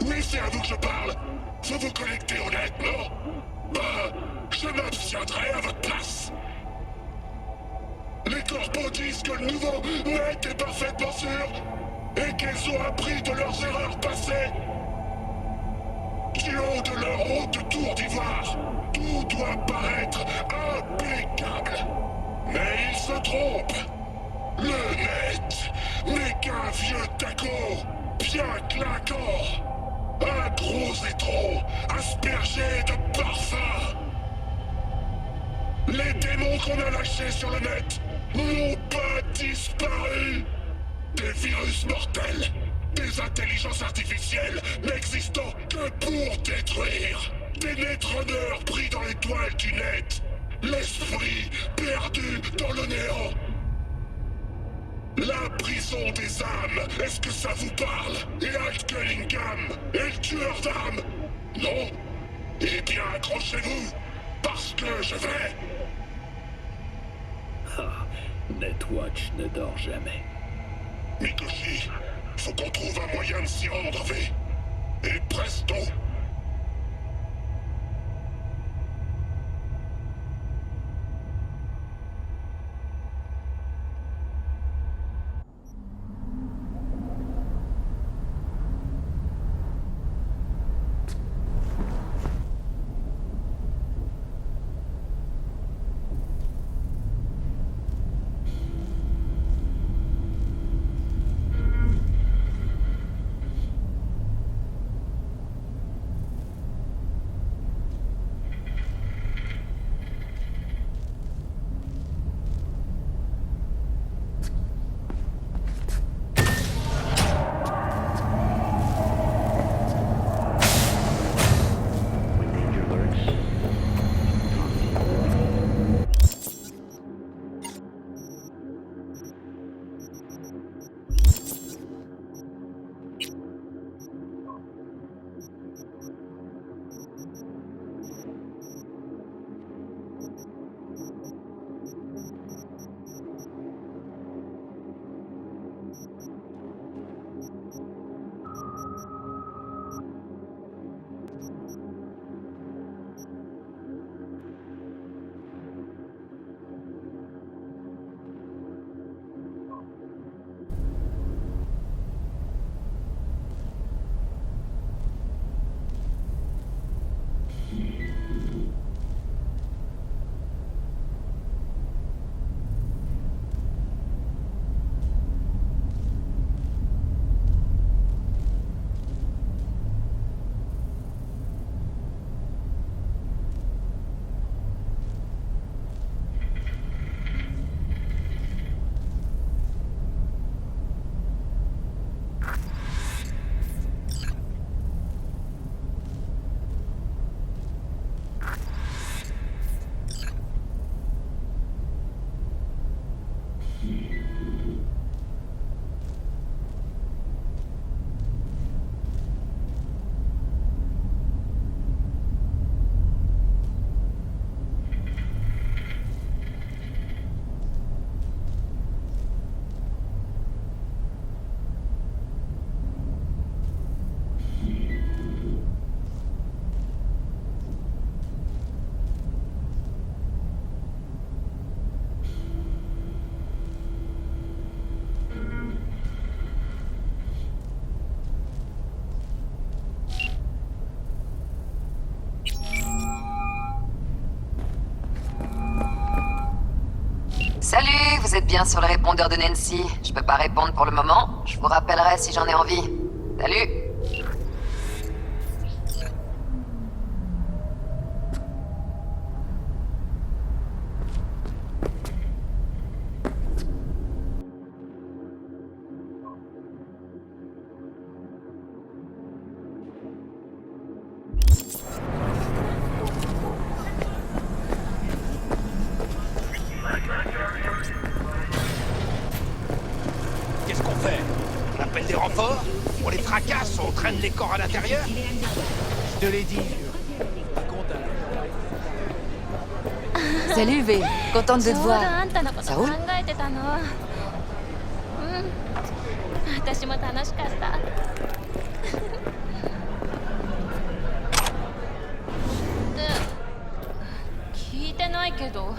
Oui, c'est à vous que je parle. Vous vous connectez au net, non? Bah, je m'abstiendrai à votre place. Les corpos disent que le nouveau net est parfaitement sûr et qu'ils ont appris de leurs erreurs passées. Du haut de leur haute tour d'ivoire, tout doit paraître impeccable. Mais ils se trompent. Le net n'est qu'un vieux taco, bien clinquant. Un gros étron aspergé de parfum. Les démons qu'on a lâchés sur le net n'ont pas disparu. Des virus mortels, des intelligences artificielles n'existant que pour détruire. Des netrunners pris dans les toiles du net. L'esprit perdu dans le néant. La prison des âmes, est-ce que ça vous parle? Et Alt Cunningham, et le tueur d'âmes? Non? Eh bien, accrochez-vous, parce que je vais... Ah, Netwatch ne dort jamais. Mikoshi, faut qu'on trouve un moyen de s'y rendre, V. Et presto! Salut, vous êtes bien sur le répondeur de Nancy. Je peux pas répondre pour le moment. Je vous rappellerai si j'en ai envie. Salut. Qu'est-ce qu'on fait? On appelle des renforts? On les fracasse? On traîne les corps à l'intérieur? Je te l'ai dit, Salut V, contente de te voir. ちょうどあんたのこと Ça roule? 考えてたの。私も楽しかった。てないけど。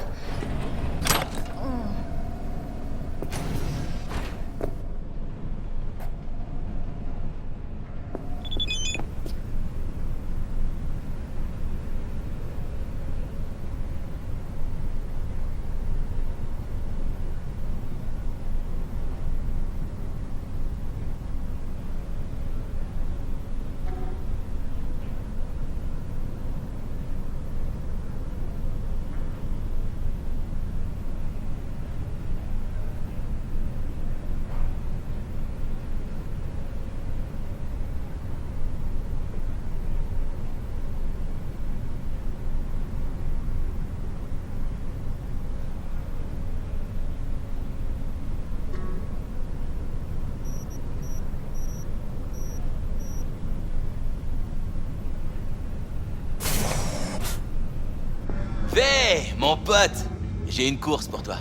Hé, mon pote, j'ai une course pour toi.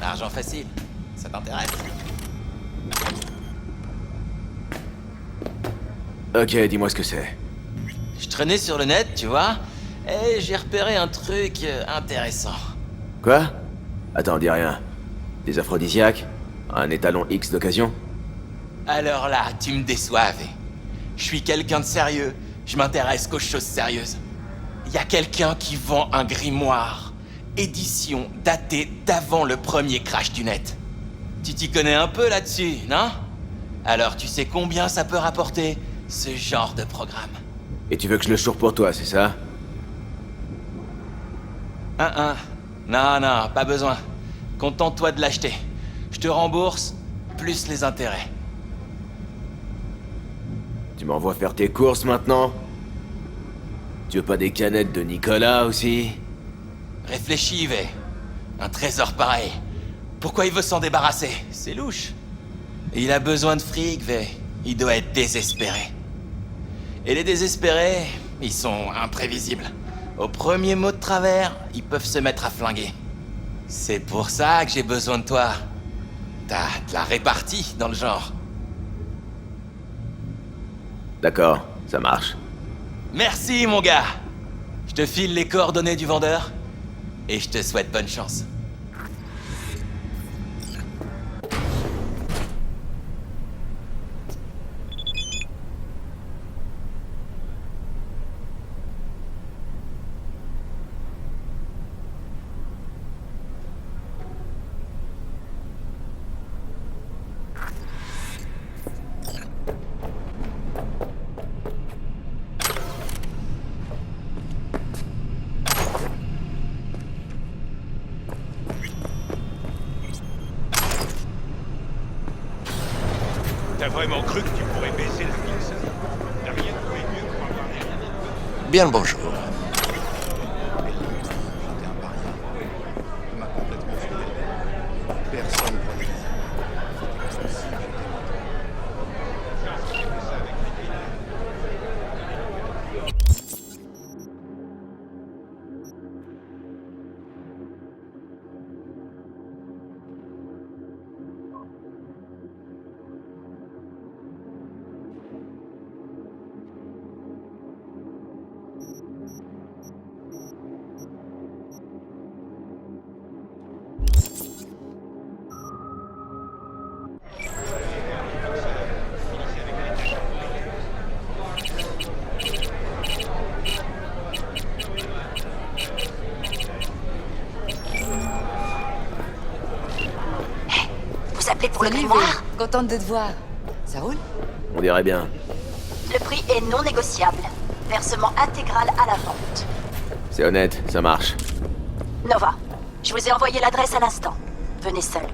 Argent facile, ça t'intéresse? Ok, dis-moi ce que c'est. Je traînais sur le net, tu vois, et j'ai repéré un truc intéressant. Quoi? Attends, dis rien. Des aphrodisiaques? Un étalon X d'occasion? Alors là, tu me déçois, V. Je suis quelqu'un de sérieux, je m'intéresse qu'aux choses sérieuses. Y a quelqu'un qui vend un grimoire, édition datée d'avant le premier crash du net. Tu t'y connais un peu là-dessus, non? Alors tu sais combien ça peut rapporter, ce genre de programme? Et tu veux que je le choure pour toi, c'est ça? Non, pas besoin. Contente-toi de l'acheter. Je te rembourse, plus les intérêts. Tu m'envoies faire tes courses maintenant? Tu veux pas des canettes de Nicolas aussi? Réfléchis, V. Un trésor pareil. Pourquoi il veut s'en débarrasser? C'est louche. Il a besoin de fric, V. Il doit être désespéré. Et les désespérés, ils sont imprévisibles. Au premier mot de travers, ils peuvent se mettre à flinguer. C'est pour ça que j'ai besoin de toi. T'as de la répartie dans le genre. D'accord, ça marche. Merci, mon gars. Je te file les coordonnées du vendeur et je te souhaite bonne chance. T'as vraiment cru que tu pourrais baisser la fixe? T'as rien trouvé mieux pour avoir l'air? Bien le bonjour. J'étais un paria. Il m'a complètement foutu. Personne ne croyait. C'était comme si j'étais Vous appelez pour le Salut, grimoire? V. Contente de te voir. Ça roule? On dirait bien. Le prix est non négociable. Versement intégral à la vente. C'est honnête, ça marche. Nova, je vous ai envoyé l'adresse à l'instant. Venez seul.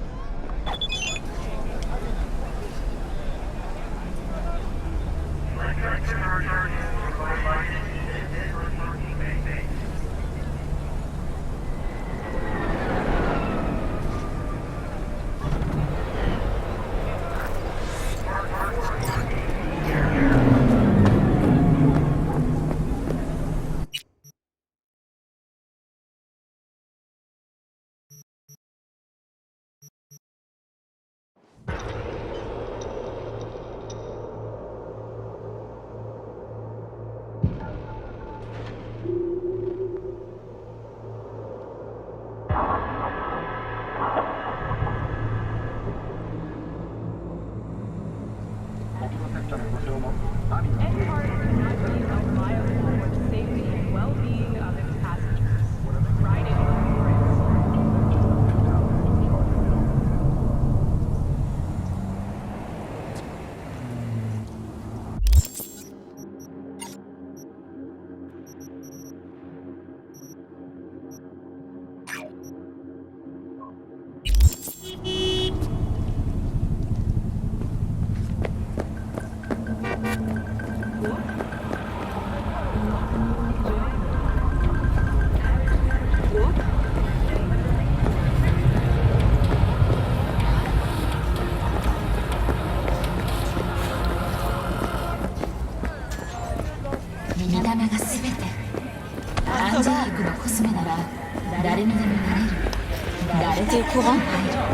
T'es au courant?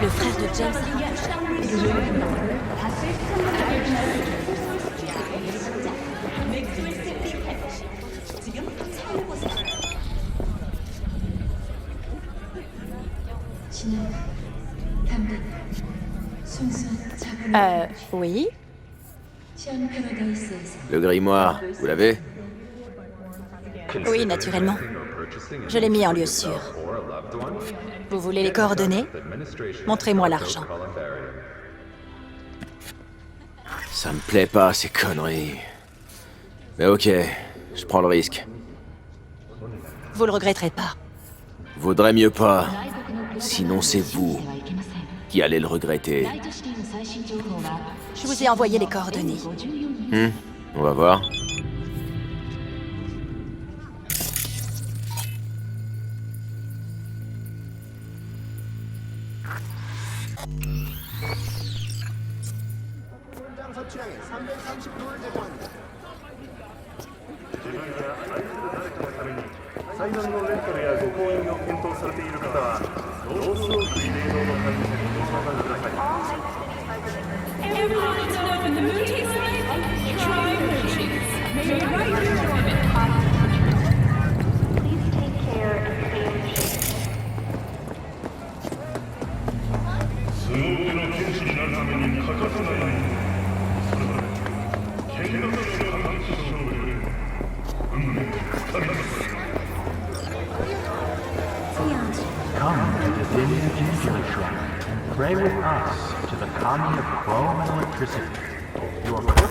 Le frère de James a rapproché. Oui. Le grimoire, vous l'avez? Oui, naturellement. Je l'ai mis en lieu sûr. Vous voulez les coordonnées? Montrez-moi l'argent. Ça me plaît pas, ces conneries. Mais ok, je prends le risque. Vous le regretterez pas. Vaudrait mieux pas. Sinon c'est vous qui allez le regretter. Je vous ai envoyé les coordonnées. On va voir.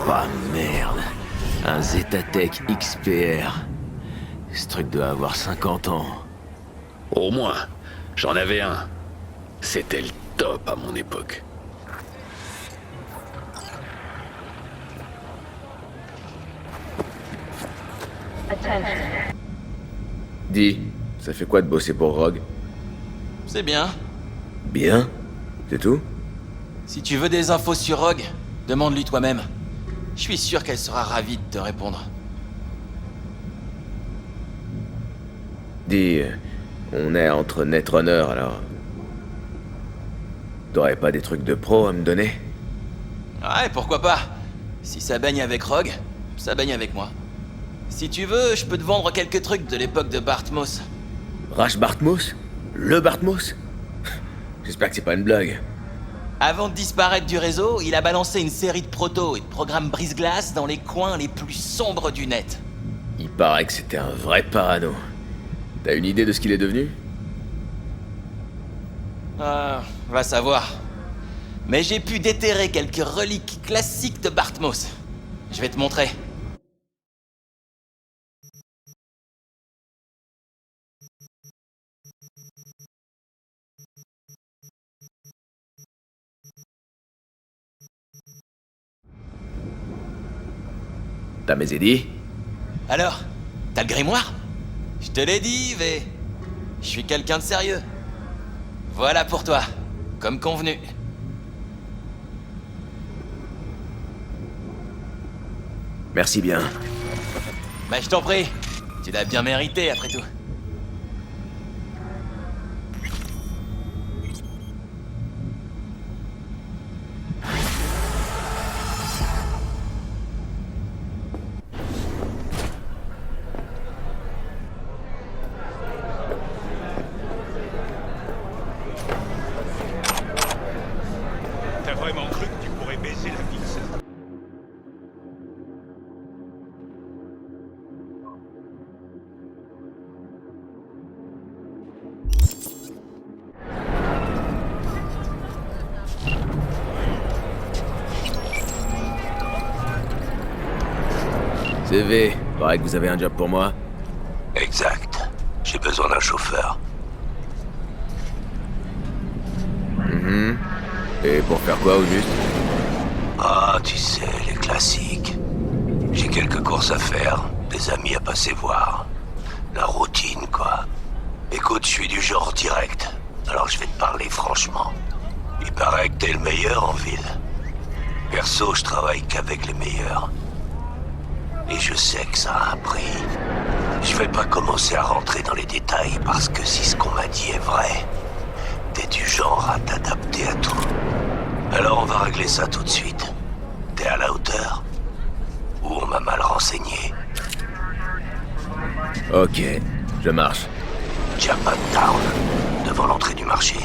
Ah merde. Un Zetatech XPR. Ce truc doit avoir 50 ans. Au moins, j'en avais un. C'était le top à mon époque. Dis, ça fait quoi de bosser pour Rogue? C'est bien. Bien? C'est tout? Si tu veux des infos sur Rogue, demande-lui toi-même. Je suis sûr qu'elle sera ravie de te répondre. Dis, on est entre Netrunner alors. T'aurais pas des trucs de pro à me donner? Ouais, pourquoi pas. Si ça baigne avec Rogue, ça baigne avec moi. Si tu veux, je peux te vendre quelques trucs de l'époque de Bartmoss. Rash Bartmoss? Le Bartmoss? J'espère que c'est pas une blague. Avant de disparaître du réseau, il a balancé une série de protos et de programmes brise-glace dans les coins les plus sombres du net. Il paraît que c'était un vrai parano. T'as une idée de ce qu'il est devenu? Va savoir. Mais j'ai pu déterrer quelques reliques classiques de Bartmoss. Je vais te montrer. T'as mes édits? Alors, t'as le grimoire? Je te l'ai dit, V. Je suis quelqu'un de sérieux. Voilà pour toi, comme convenu. Merci bien. Bah je t'en prie, tu l'as bien mérité après tout. T'as vraiment cru que tu pourrais baisser la vis? C'est V, paraît que vous avez un job pour moi. Exact. J'ai besoin d'un chauffeur. Et pour faire quoi au juste? Ah, tu sais, les classiques. J'ai quelques courses à faire, des amis à passer voir. La routine, quoi. Écoute, je suis du genre direct, alors je vais te parler franchement. Il paraît que t'es le meilleur en ville. Perso, je travaille qu'avec les meilleurs. Et je sais que ça a un prix. Je vais pas commencer à rentrer dans les détails parce que si ce qu'on m'a dit est vrai, t'es du genre à t'adapter à tout. Alors on va régler ça tout de suite. T'es à la hauteur? Ou on m'a mal renseigné? Ok, je marche. Japantown, devant l'entrée du marché.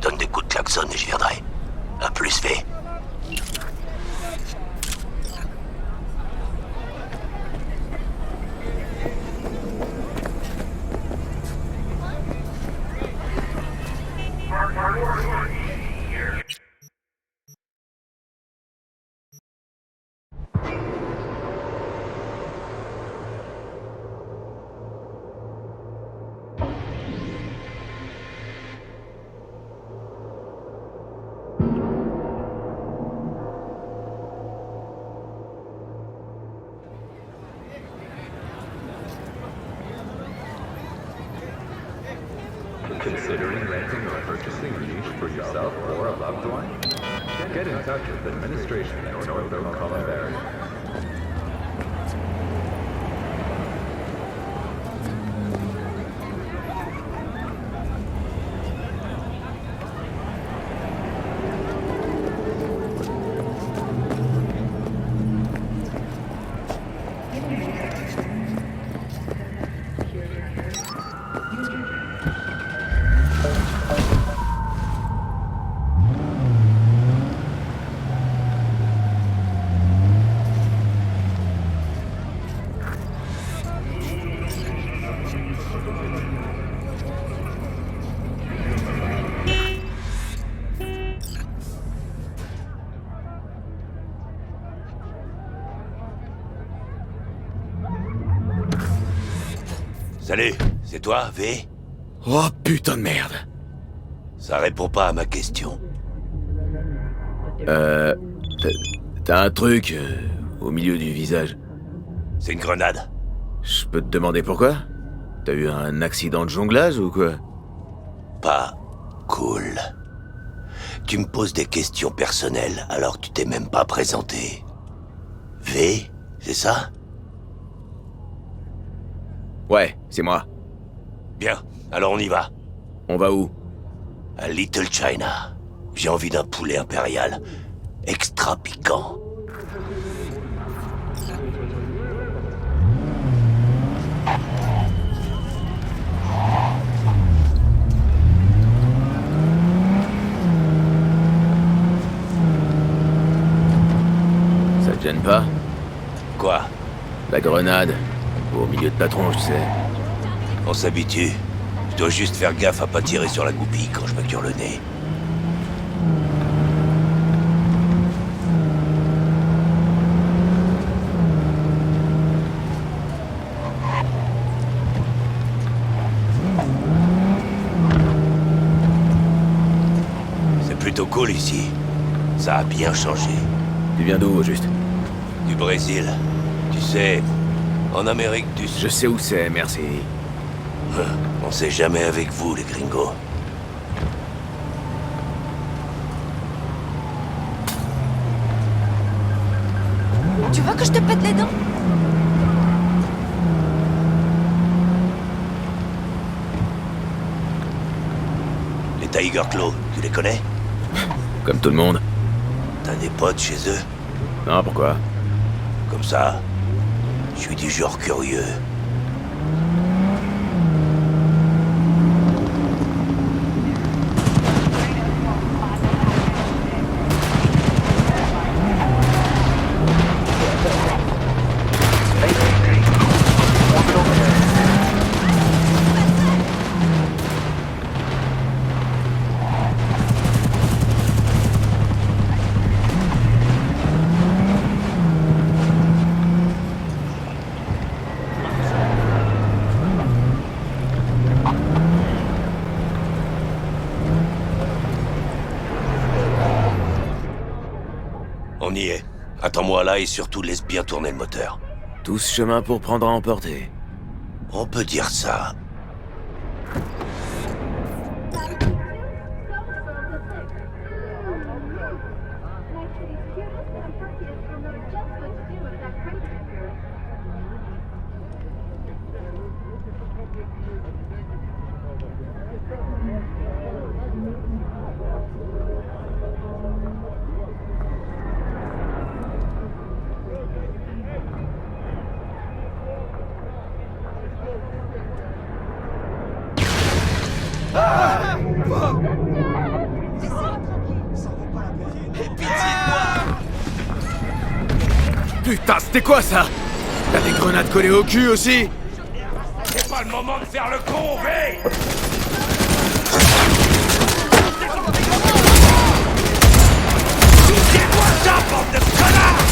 Donne des coups de klaxon et je viendrai. À plus, V. Considering renting or purchasing a niche for yourself or a loved one? Get in touch with administration at North Oak Columbarium. Salut, c'est toi, V? Oh putain de merde. Ça répond pas à ma question. T'as un truc au milieu du visage. C'est une grenade. Je peux te demander pourquoi? T'as eu un accident de jonglage ou quoi? Pas cool. Tu me poses des questions personnelles alors que tu t'es même pas présenté. V, c'est ça? Ouais, c'est moi. Bien, alors on y va. On va où? À Little China. J'ai envie d'un poulet impérial. Extra piquant. Ça te gêne pas? Quoi? La grenade. Au milieu de ta tronche, tu sais. On s'habitue. Je dois juste faire gaffe à pas tirer sur la goupille quand je me cure le nez. C'est plutôt cool ici. Ça a bien changé. Tu viens d'où, au juste? Du Brésil. Tu sais, en Amérique du Sud. Je sais où c'est, merci. On sait jamais avec vous, les gringos. Tu veux que je te pète les dents? Les Tiger Claw, tu les connais? Comme tout le monde. T'as des potes chez eux? Non, pourquoi? Comme ça, je suis du genre curieux. On y est. Attends-moi là et surtout laisse bien tourner le moteur. Tout ce chemin pour prendre à emporter. On peut dire ça. pas. Putain, c'était quoi ça? T'as des grenades collées au cul aussi? C'est pas le moment de faire le con, V! Tirez-moi ça, bande de connards!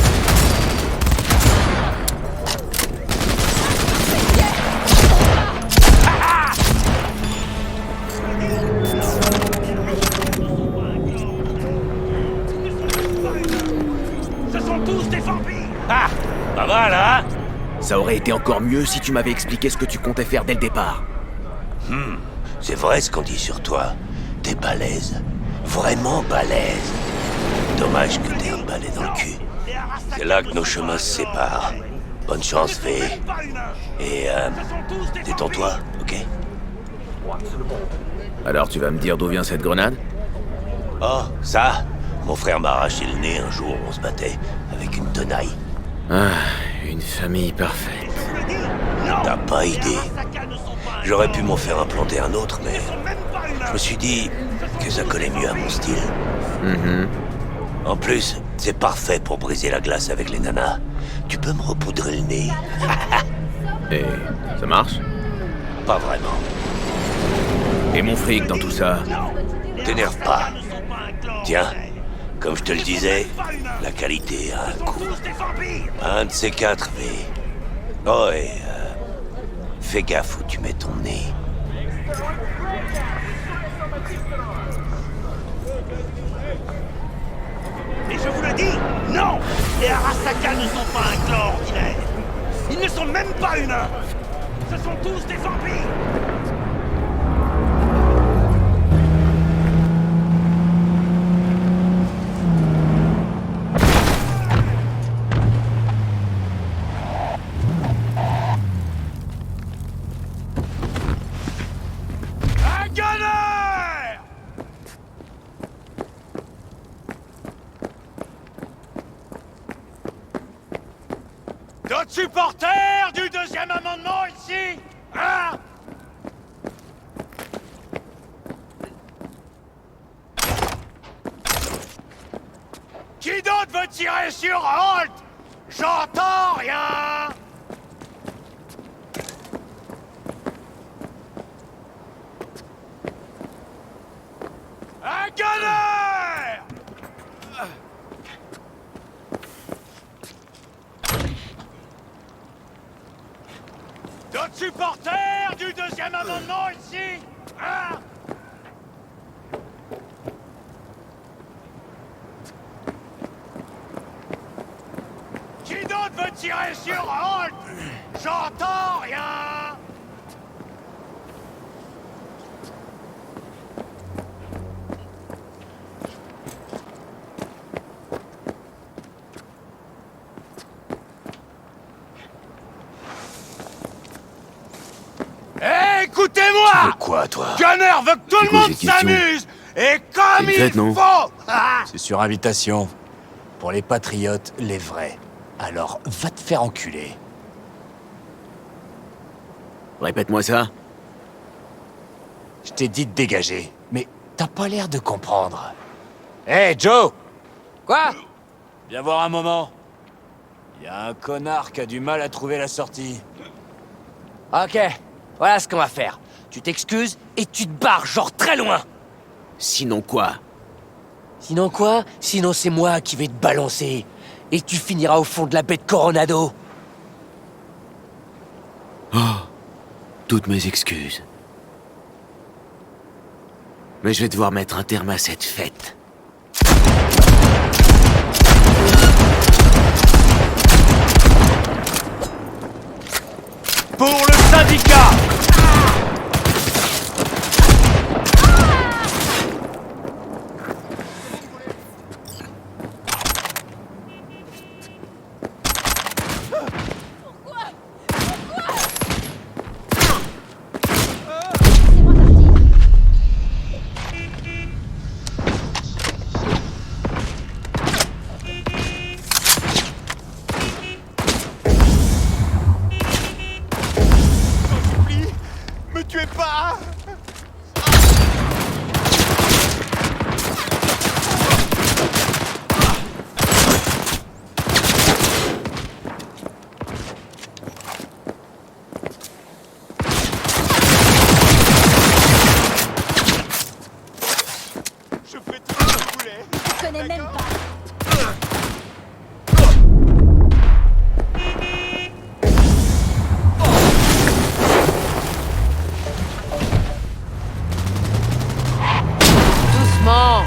Ce sont tous des vampires! Ah, pas mal, hein? Ça aurait été encore mieux si tu m'avais expliqué ce que tu comptais faire dès le départ. C'est vrai ce qu'on dit sur toi. T'es balèze. Vraiment balèze. Dommage que t'aies un balai dans le cul. C'est là que nos chemins se séparent. Bonne chance, V. Et, détends-toi, ok? Alors tu vas me dire d'où vient cette grenade? Oh, ça? Mon frère m'a arraché le nez un jour où on se battait avec une tenaille. Ah, une famille parfaite. T'as pas idée. J'aurais pu m'en faire implanter un autre, mais je me suis dit que ça collait mieux à mon style. En plus, c'est parfait pour briser la glace avec les nanas. Tu peux me repoudrer le nez. Et ça marche? Pas vraiment. Et mon fric dans tout ça? T'énerve pas. Tiens, comme je te le disais, la qualité a un coût. Un de ces quatre, V. Oh, et fais gaffe où tu mets ton nez. Et je vous le dis, non! Les Arasaka ne sont pas un clan ordinaire. Ils ne sont même pas humains. Ce sont tous des vampires. Un gunner! D'autres supporters du deuxième amendement ici? Hein? Qui d'autre veut tirer sur Holt? J'entends rien! Un gunner! D'autres supporters du deuxième amendement ici? Hein? Qui d'autre veut tirer sur Holt? J'entends rien! Écoutez-moi! Quoi, toi? Gunner veut que tout le quoi, monde cette question? s'amuse! Et comme C'est une fête, il non? faut! Ah! C'est sur invitation. Pour les patriotes, les vrais. Alors, va te faire enculer. Répète-moi ça. Je t'ai dit de dégager, mais t'as pas l'air de comprendre. Hé, Joe! Quoi? Viens voir un moment. Y a un connard qui a du mal à trouver la sortie. Ok, voilà ce qu'on va faire. Tu t'excuses et tu te barres, genre très loin. Sinon quoi? Sinon quoi? Sinon c'est moi qui vais te balancer. Et tu finiras au fond de la baie de Coronado. Oh, toutes mes excuses. Mais je vais devoir mettre un terme à cette fête. Pour le syndicat! Je ferai tout ce que vous voulez. Je connais même pas. Doucement.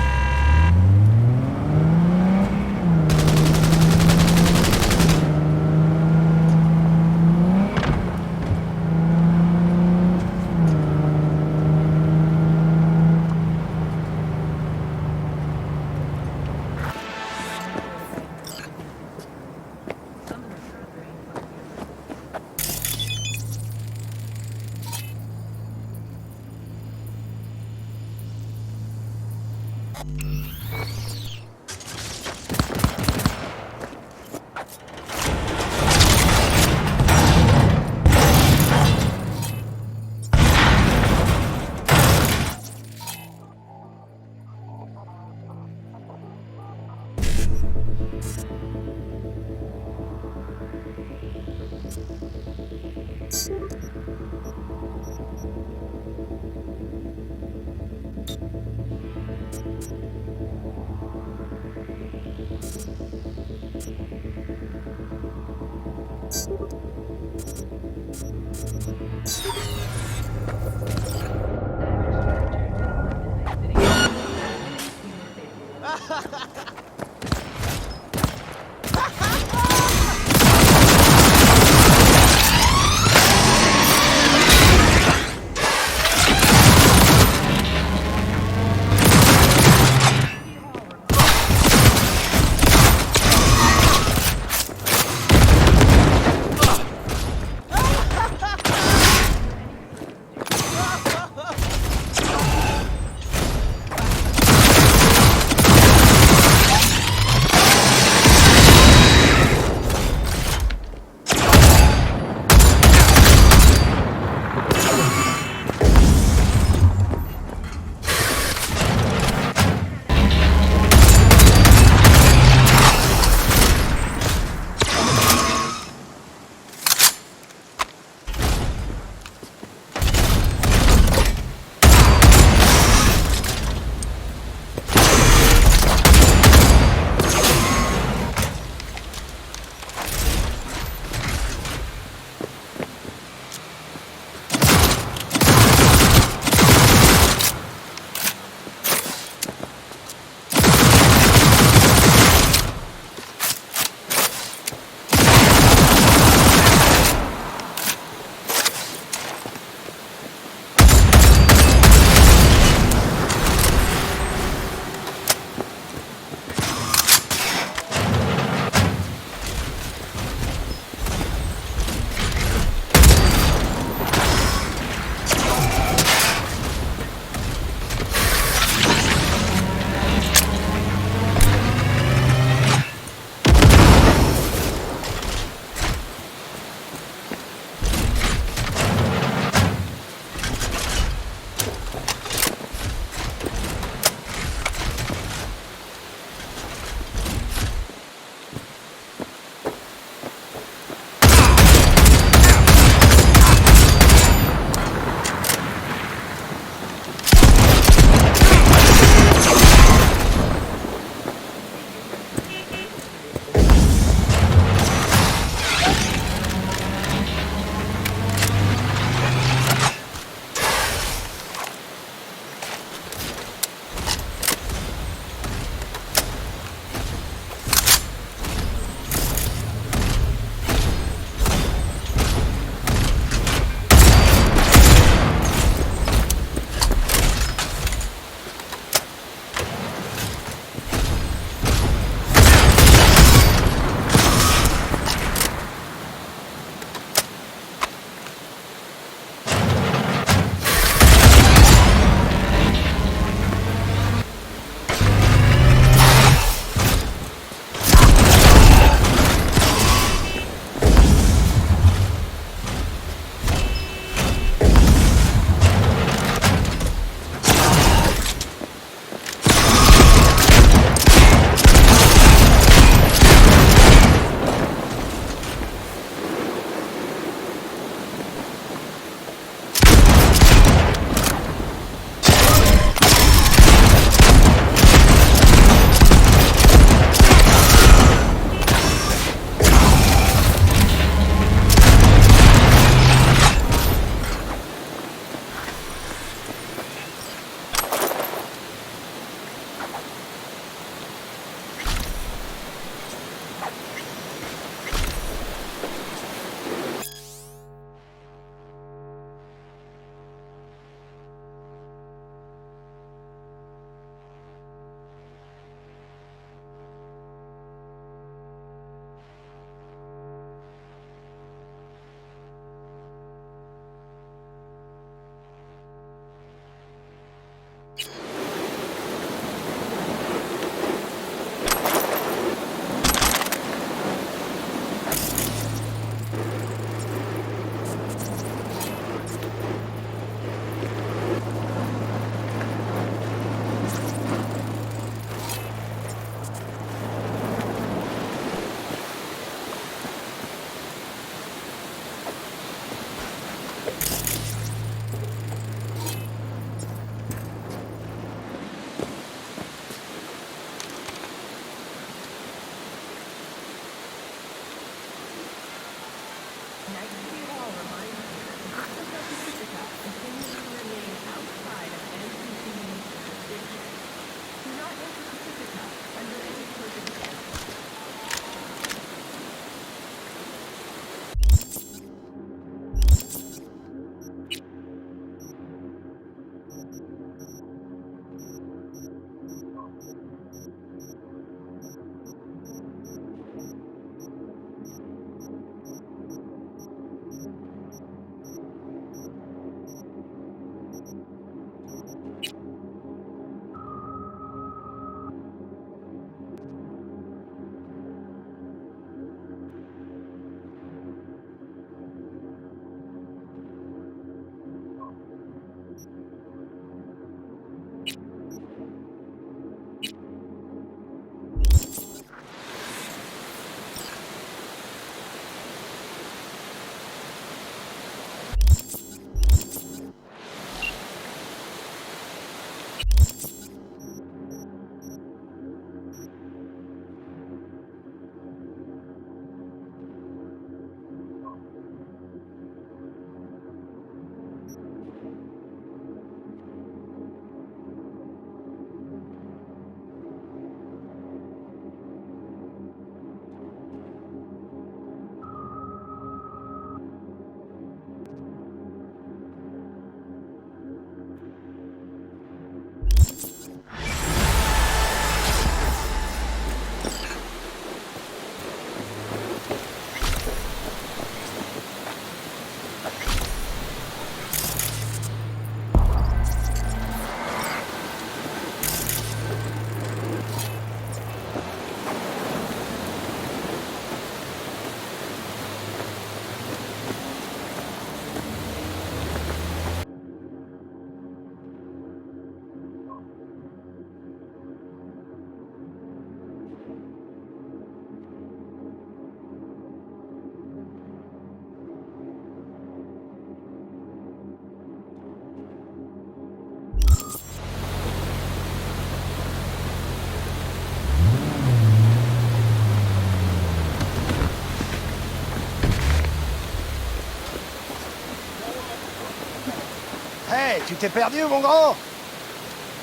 Tu t'es perdu, mon gros?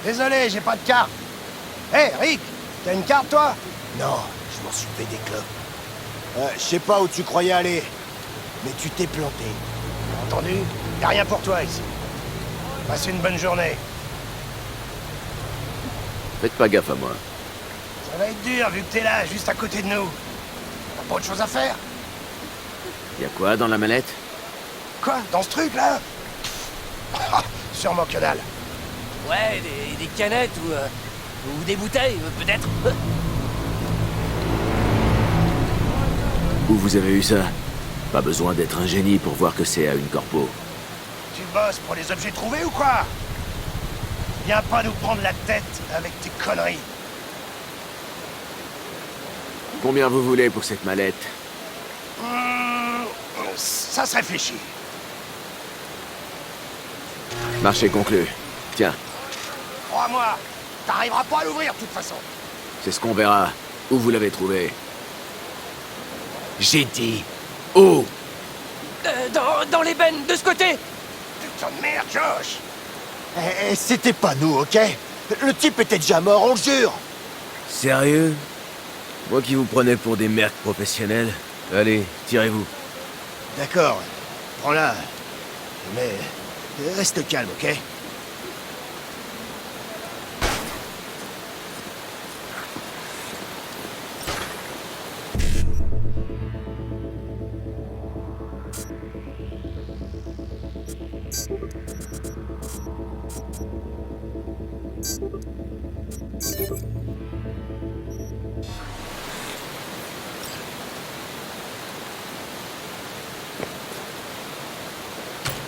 Désolé, j'ai pas de carte. Hé, Rick, t'as une carte, toi? Non, je m'en suis fait des clopes. Je sais pas où tu croyais aller, mais tu t'es planté. Entendu? Y'a rien pour toi ici. Passe une bonne journée. Faites pas gaffe à moi. Ça va être dur vu que t'es là, juste à côté de nous. T'as pas autre chose à faire? Y a quoi dans la mallette? Quoi? Dans ce truc-là? Sûrement que dalle. Ouais, des canettes ou des bouteilles, peut-être. Où vous avez eu ça? Pas besoin d'être un génie pour voir que c'est à une corpo. Tu bosses pour les objets trouvés ou quoi? Viens pas nous prendre la tête avec tes conneries. Combien vous voulez pour cette mallette? Ça se réfléchit. Marché conclu. Tiens, Crois-moi, t'arriveras pas à l'ouvrir de toute façon. c'est ce qu'on verra. Où vous l'avez trouvé? J'ai dit où? Dans les bennes, de ce côté. Putain de merde, Josh. C'était pas nous, ok? Le type était déjà mort, on le jure. Sérieux? Moi qui vous prenais pour des mercs professionnels. Allez, tirez-vous. D'accord, prends-la. Mais reste calme, ok?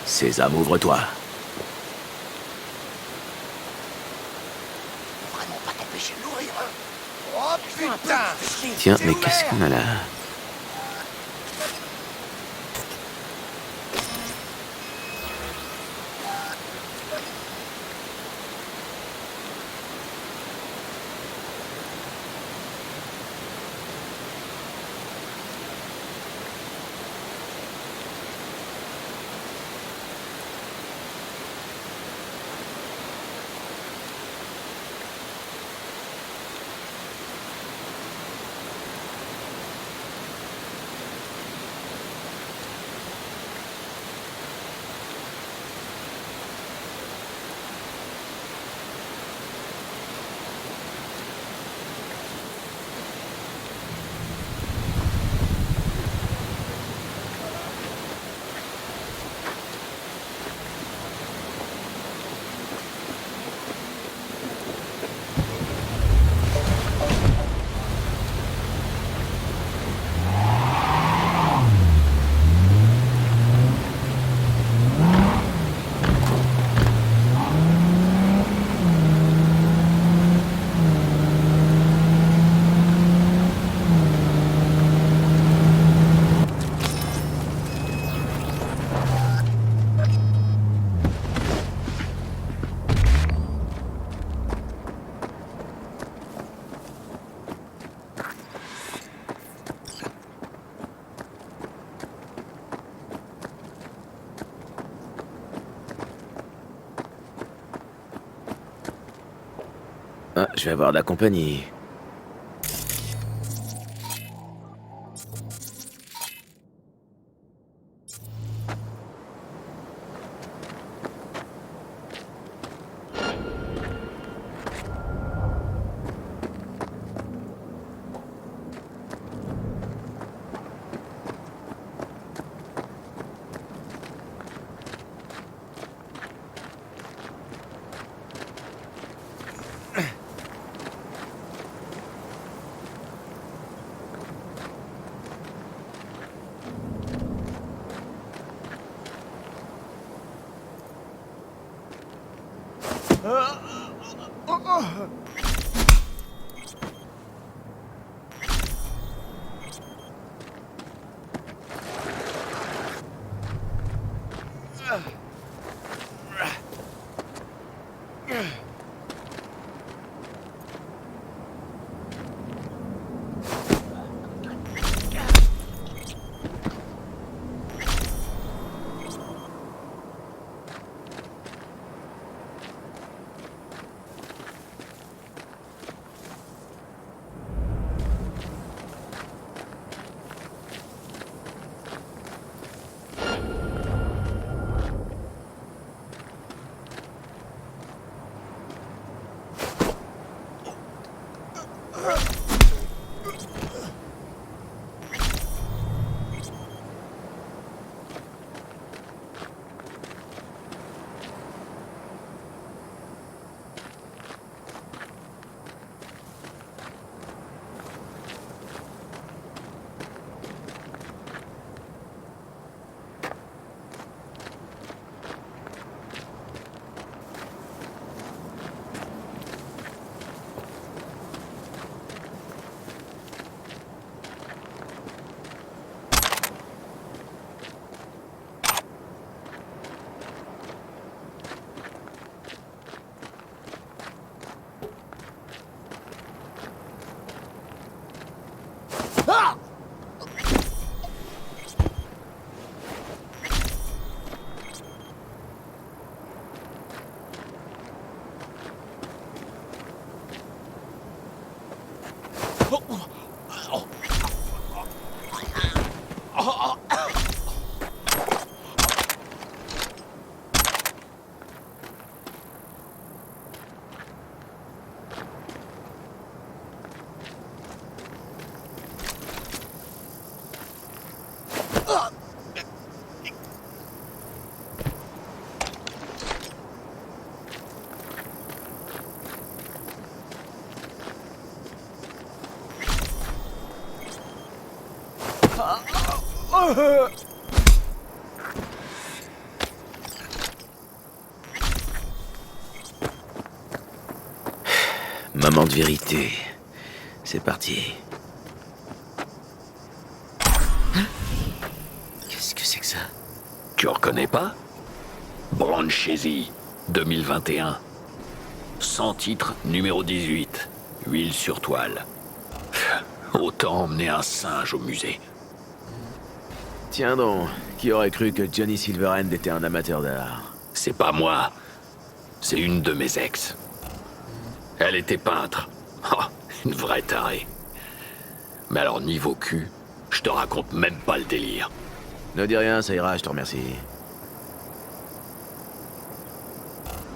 Sésame, ouvre-toi. Vraiment pas t'empêcher de l'ouvrir, hein. Oh putain. Tiens, C'est mais ouvert. qu'est-ce qu'on a là? Ah, je vais avoir de la compagnie. Moment de vérité. C'est parti. Hein? Qu'est-ce que c'est que ça? Tu reconnais pas? Branchesi, 2021. 100 titres, numéro 18. Huile sur toile. Autant emmener un singe au musée. Tiens donc, qui aurait cru que Johnny Silverhand était un amateur d'art? C'est pas moi. C'est une de mes ex. Elle était peintre. Oh, une vraie tarée. Mais alors niveau cul, je te raconte même pas le délire. Ne dis rien, ça ira, je te remercie.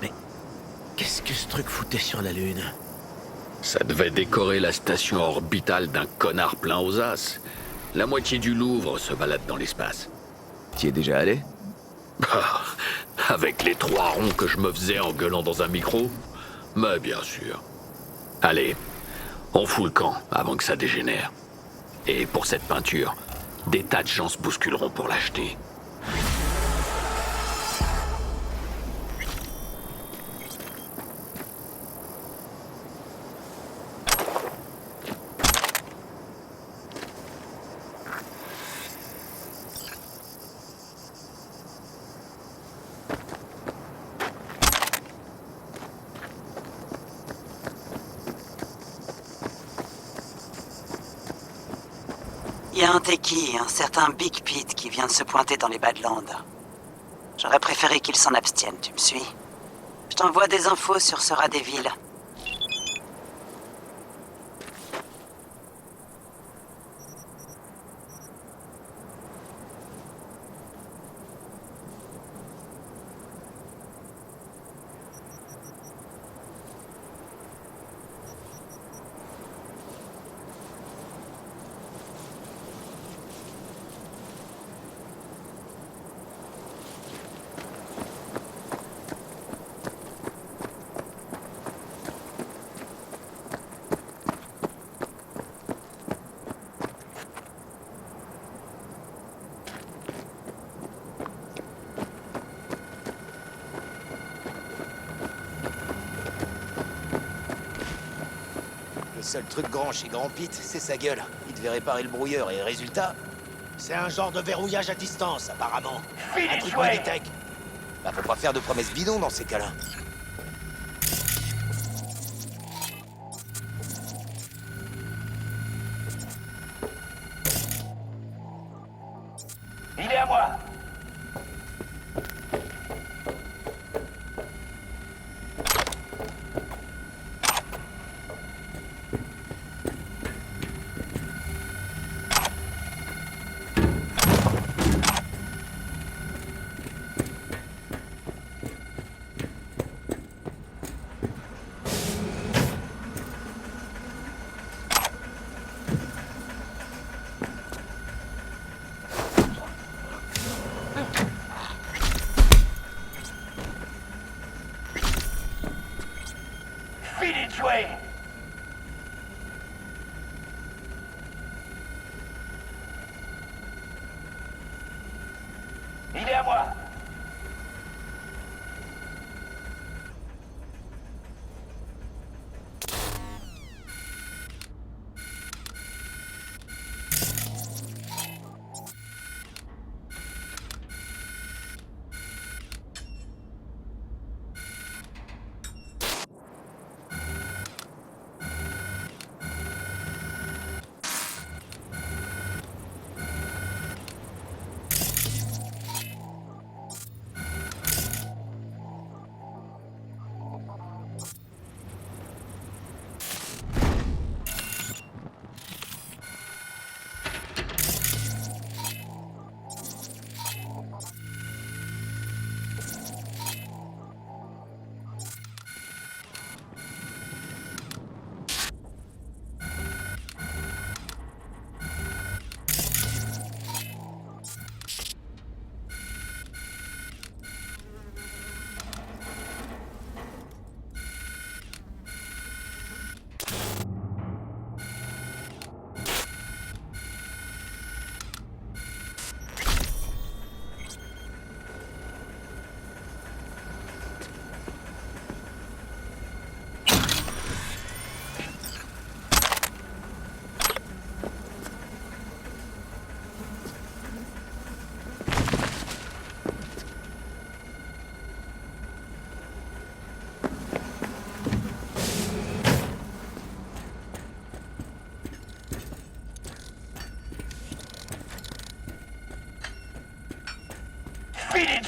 Mais qu'est-ce que ce truc foutait sur la Lune? Ça devait décorer la station orbitale d'un connard plein aux as. La moitié du Louvre se balade dans l'espace. T'y es déjà allé? Ah, avec les 3 ronds que je me faisais en gueulant dans un micro? Mais bien sûr. Allez, on fout le camp avant que ça dégénère. Et pour cette peinture, des tas de gens se bousculeront pour l'acheter. Il y a un techie, un certain Big Pete, qui vient de se pointer dans les Badlands. J'aurais préféré qu'il s'en abstienne, tu me suis? Je t'envoie des infos sur ce rat des villes. Le seul truc grand chez Grand Pete, c'est sa gueule. Il devait réparer le brouilleur et résultat, c'est un genre de verrouillage à distance, apparemment. Un truc Meditech. Bah, faut pas faire de promesses bidons dans ces cas-là. Il est à moi. Il est à moi.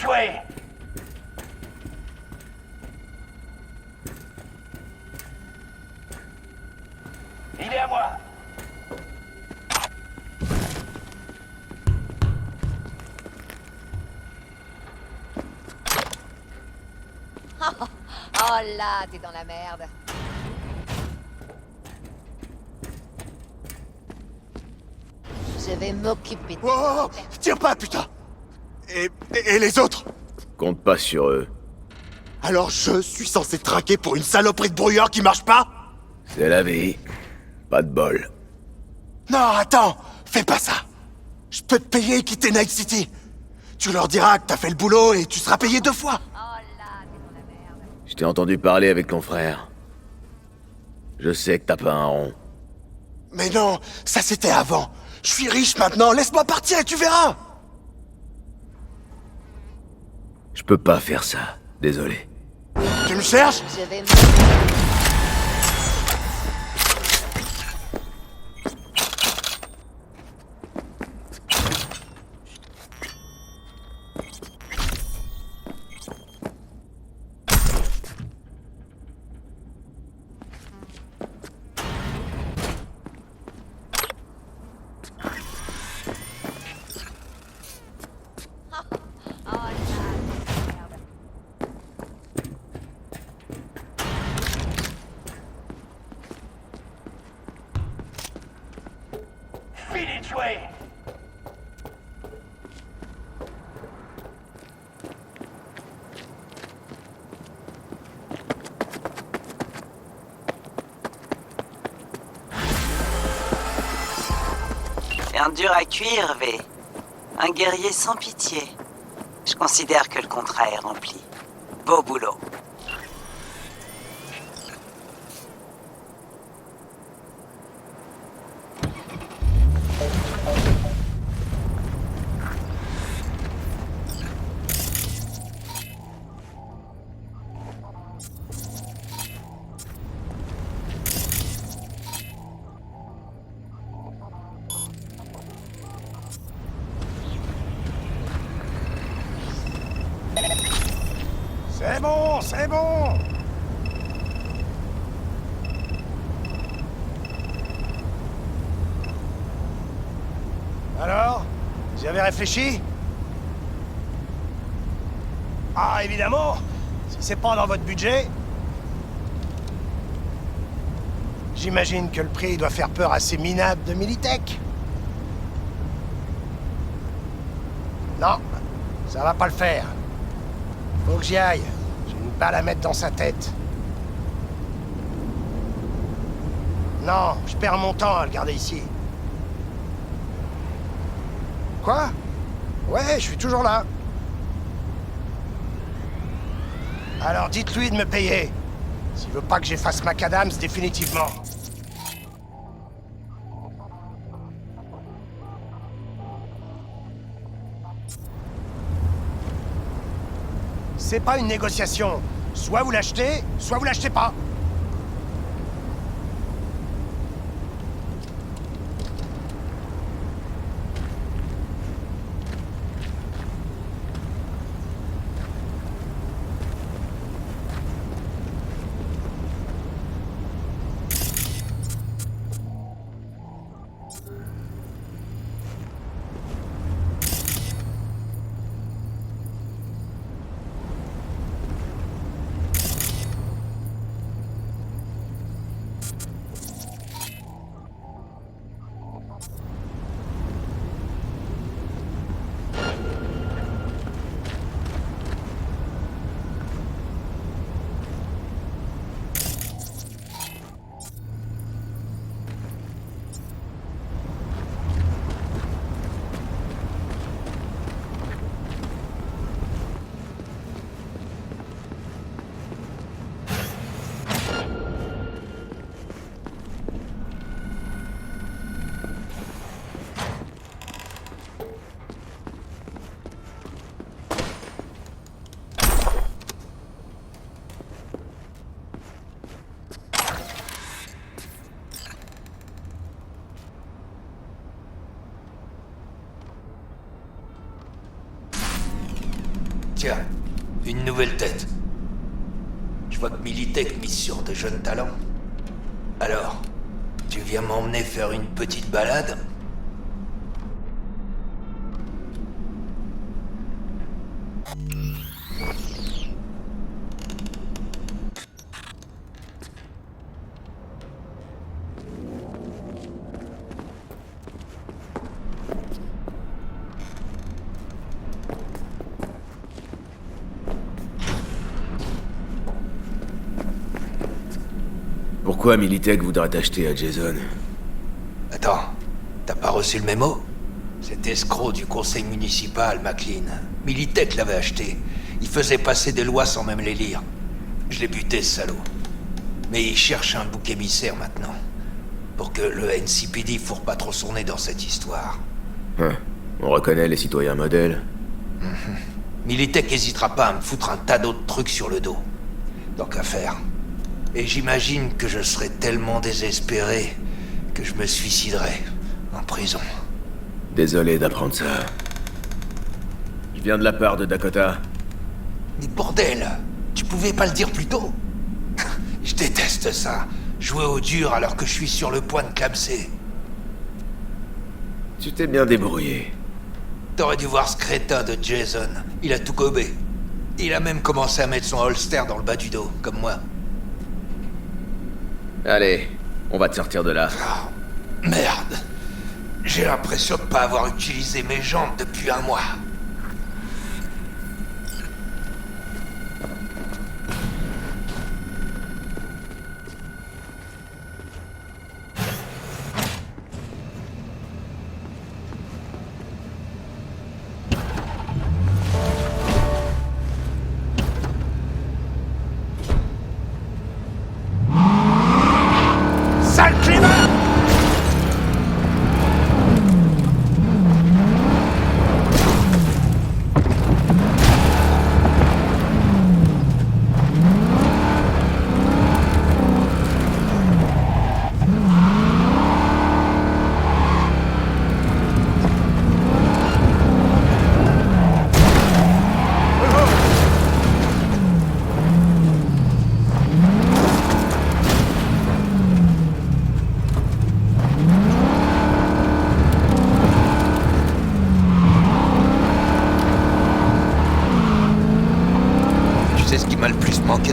tuer! Il est à moi! Oh là, t'es dans la merde. Je vais m'occuper de Oh, tire pas, putain! Et les autres? Compte pas sur eux. Alors je suis censé traquer pour une saloperie de brouilleur qui marche pas? C'est la vie. Pas de bol. Non, attends! Fais pas ça! Je peux te payer et quitter Night City. Tu leur diras que t'as fait le boulot et tu seras payé 2 fois. Je t'ai entendu parler avec ton frère. Je sais que t'as pas un rond. Mais non, ça c'était avant. Je suis riche maintenant, laisse-moi partir et tu verras. Je peux pas faire ça. Désolé. Tu me cherches? Je vais Fini de jouer! Un dur à cuire, V. Un guerrier sans pitié. Je considère que le contrat est rempli. Beau boulot. C'est bon, c'est bon! Alors, vous y avez réfléchi? Ah, évidemment! Si c'est pas dans votre budget... J'imagine que le prix doit faire peur à ces minables de Militech. Non, ça va pas le faire. Faut que j'y aille. J'ai une balle à mettre dans sa tête. Non, je perds mon temps à le garder ici. Quoi? Ouais, je suis toujours là. Alors dites-lui de me payer. S'il veut pas que j'efface McAdams définitivement. C'est pas une négociation. Soit vous l'achetez, soit vous l'achetez pas. Tiens, une nouvelle tête. Je vois que Militech mise sur de jeunes talents. Alors, tu viens m'emmener faire une petite balade? Pourquoi Militech voudrait t'acheter à Jason? Attends, t'as pas reçu le mémo? Cet escroc du conseil municipal, McLean. Militech l'avait acheté. Il faisait passer des lois sans même les lire. Je l'ai buté, ce salaud. Mais il cherche un bouc émissaire maintenant. Pour que le NCPD fourre pas trop son nez dans cette histoire. On reconnaît les citoyens modèles. Militech hésitera pas à me foutre un tas d'autres trucs sur le dos. Tant qu'à faire. Et j'imagine que je serais tellement désespéré que je me suiciderais en prison. Désolé d'apprendre ça. Je viens de la part de Dakota. Mais bordel, tu pouvais pas le dire plus tôt? Je déteste ça. Jouer au dur alors que je suis sur le point de clamser. Tu t'es bien débrouillé. T'aurais dû voir ce crétin de Jason. Il a tout gobé. Il a même commencé à mettre son holster dans le bas du dos, comme moi. Allez, on va te sortir de là. Oh, merde. J'ai l'impression de pas avoir utilisé mes jambes depuis un mois.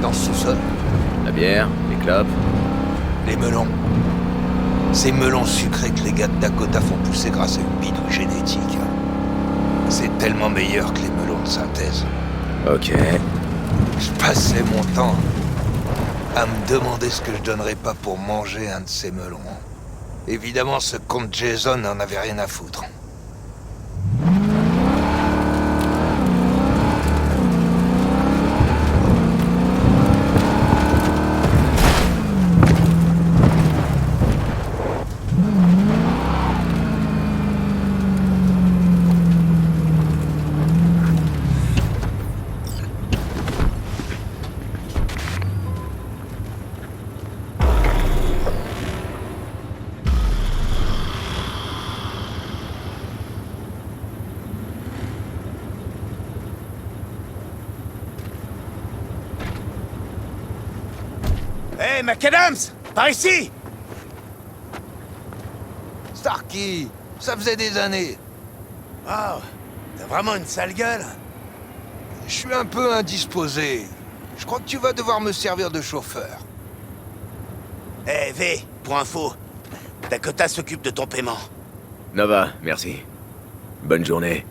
Dans ce sous-sol. La bière, les clopes. Les melons. Ces melons sucrés que les gars de Dakota font pousser grâce à une bidouille génétique. C'est tellement meilleur que les melons de synthèse. Ok. Je passais mon temps à me demander ce que je donnerais pas pour manger un de ces melons. Évidemment, ce comte Jason n'en avait rien à foutre. Hé, McAdams! Par ici! Starkey, ça faisait des années. Wow, t'as vraiment une sale gueule. Je suis un peu indisposé. Je crois que tu vas devoir me servir de chauffeur. Hé, V, pour info, Dakota s'occupe de ton paiement. Nova, merci. Bonne journée.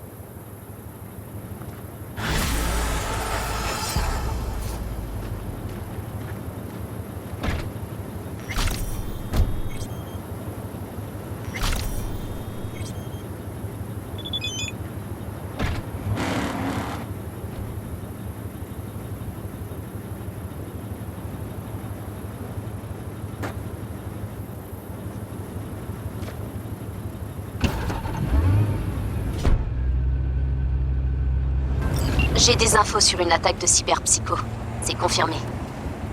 J'ai des infos sur une attaque de cyberpsycho. C'est confirmé.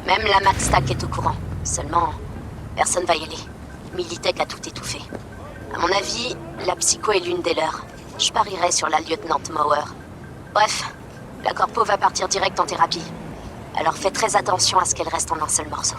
Même la Maxtac est au courant. Seulement, personne va y aller. Militech a tout étouffé. À mon avis, la psycho est l'une des leurs. Je parierais sur la lieutenant Mauer. Bref, La corpo va partir direct en thérapie. Alors fais très attention à ce qu'elle reste en un seul morceau.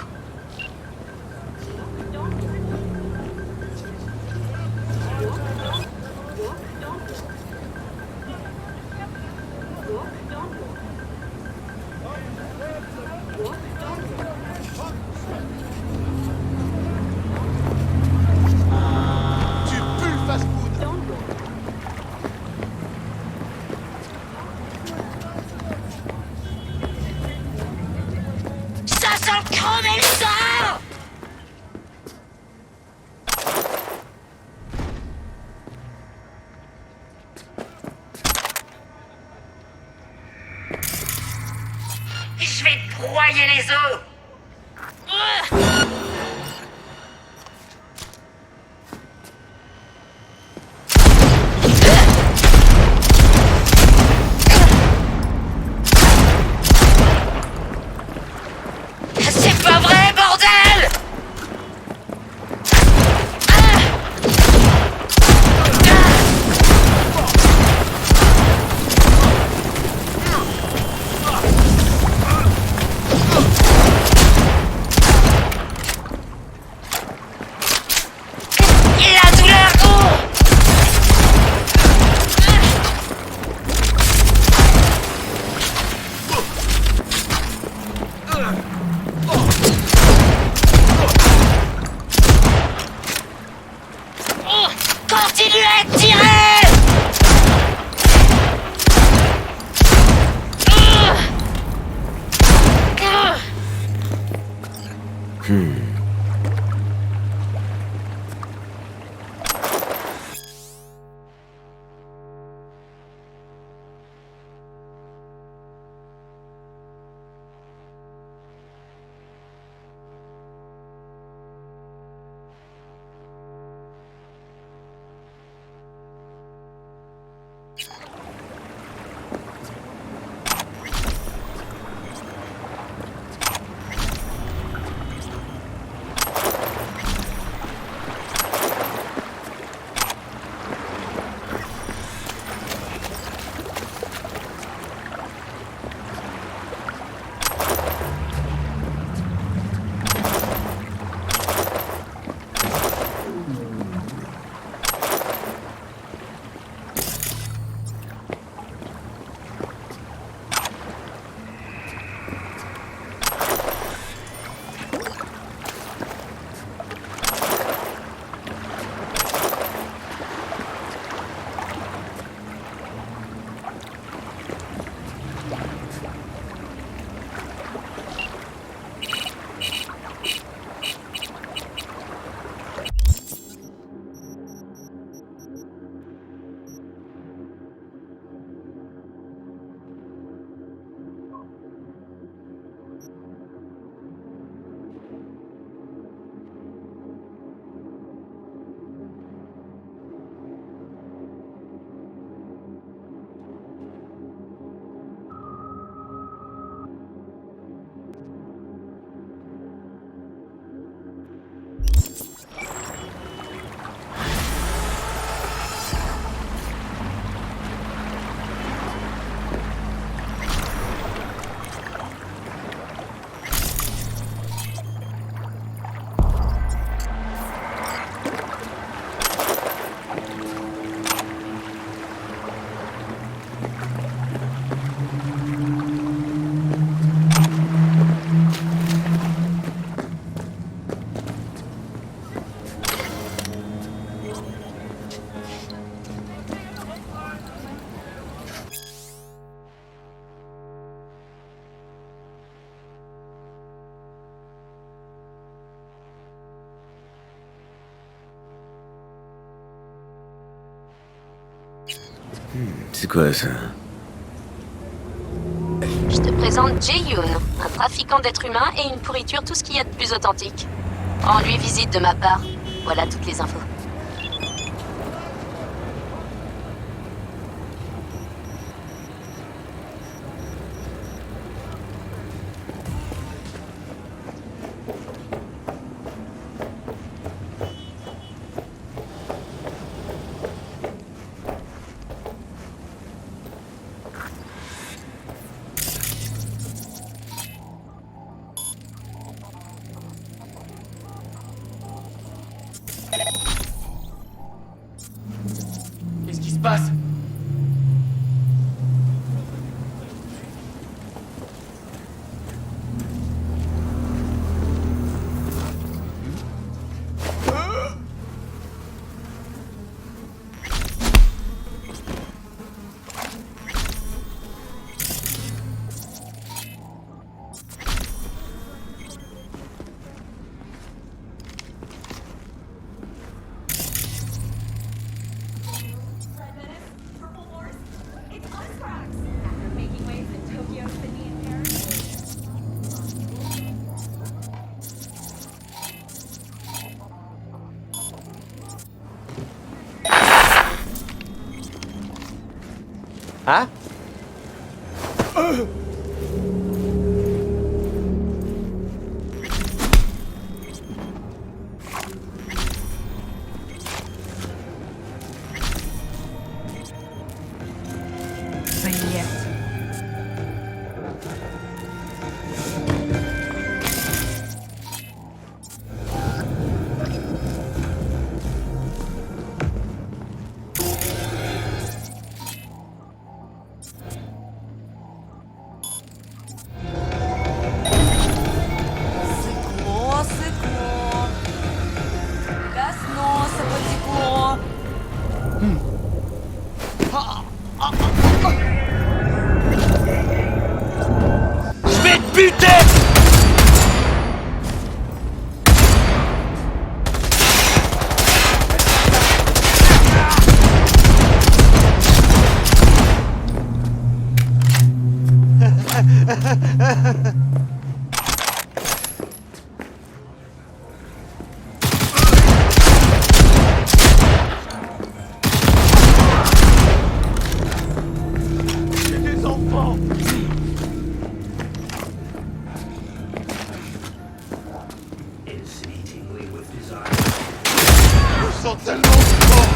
Tu pues le fast-food. Ça sent crever le sang! Je vais te broyer les os! C'est pas vrai, bordel! La douleur, gros! Continue à tirer! C'est quoi ça? Je te présente Jae-yoon, un trafiquant d'êtres humains et une pourriture, tout ce qu'il y a de plus authentique. Rends-lui visite de ma part. Voilà toutes les infos. passe? Hein? Секло. Газ носа потекло. Je vais te buter! J'ai des enfants! Je me sens tellement fort!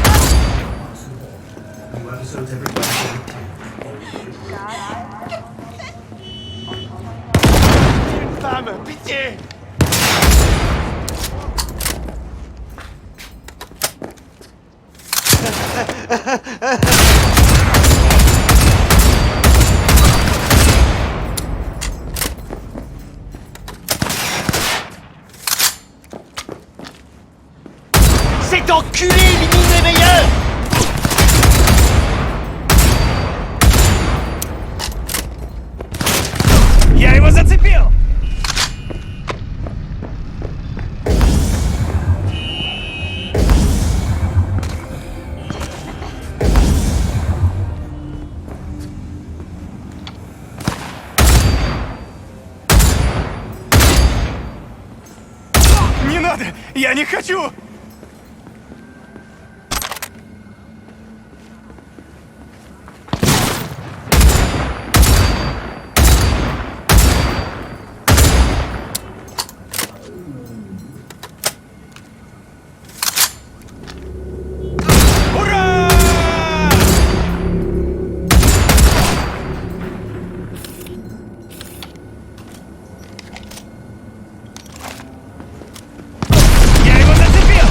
Une femme, pitié! Cet enculé élimine les meilleurs! Я его зацепил! Не надо! Я не хочу! Я его зацепил!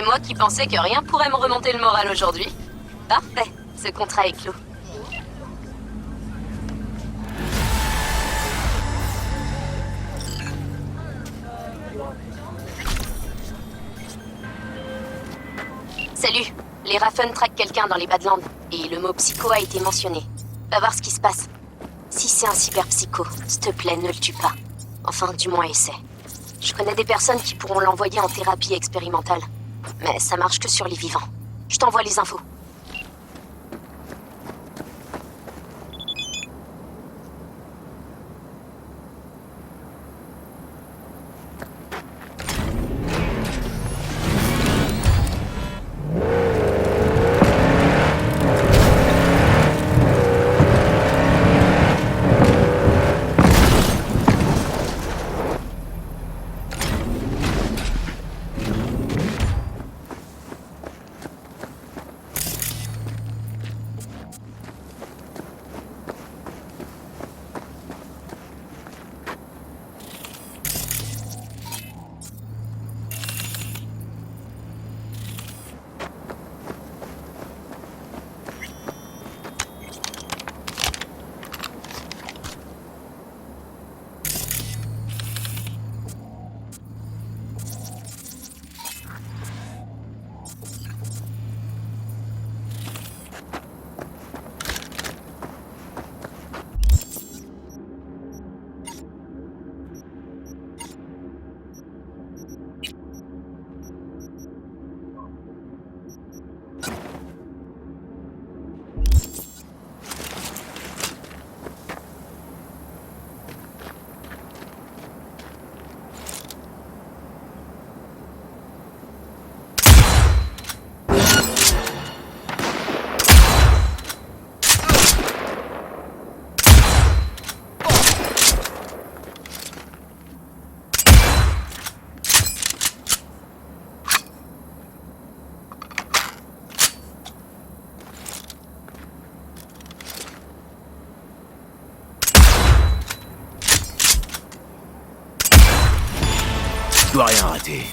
Et moi qui pensais que rien pourrait me remonter le moral aujourd'hui. Parfait, ce contrat est clos. Salut, les Raffen traquent quelqu'un dans les Badlands, et le mot psycho a été mentionné. Va voir ce qui se passe. Si c'est un cyberpsycho, s'il te plaît, ne le tue pas. Enfin, du moins essaie. Je connais des personnes qui pourront l'envoyer en thérapie expérimentale. Mais ça marche que sur les vivants. Je t'envoie les infos. Je dois rien rater.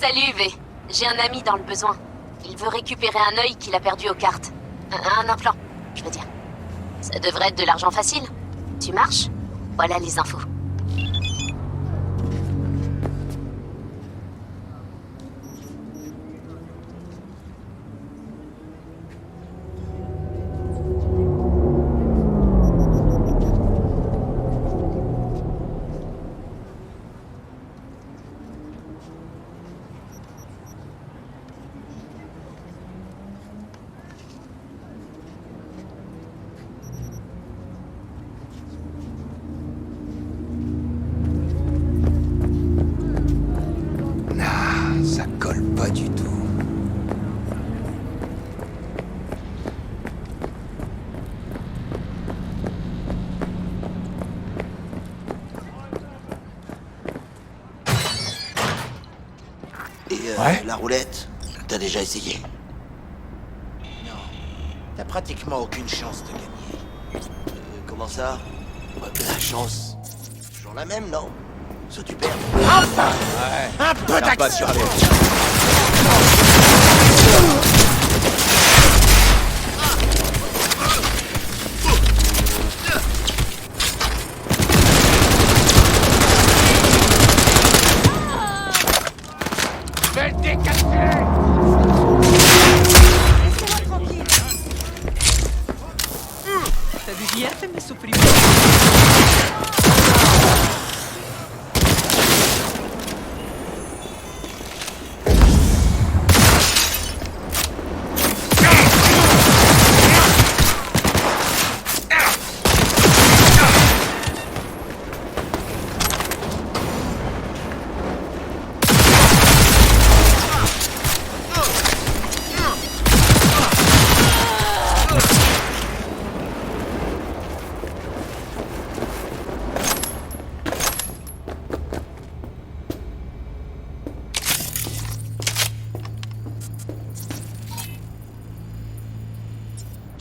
Salut, V. J'ai un ami dans le besoin. Il veut récupérer un œil qu'il a perdu aux cartes. Un implant, je veux dire. Ça devrait être de l'argent facile. Tu marches? Voilà les infos. Ça colle pas du tout. Et Ouais. la roulette, t'as déjà essayé? Non. T'as pratiquement aucune chance de gagner. Comment ça? La chance. Toujours la même, non? Soit tu perds. Enfin! Ouais. Un peu d'action! Te divierte mi sufrimiento.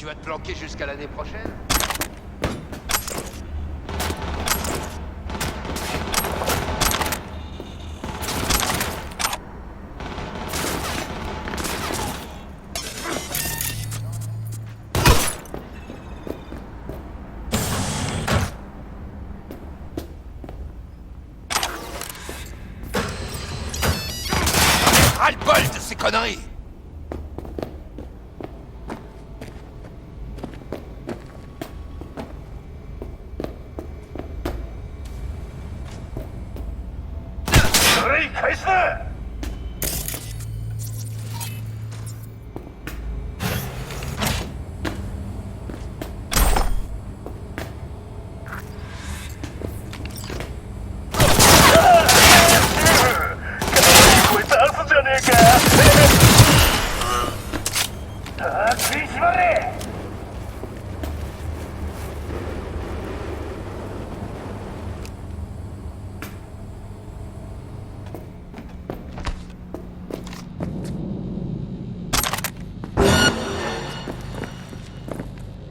Tu vas te planquer jusqu'à l'année prochaine? Ras-le-bol de ces conneries!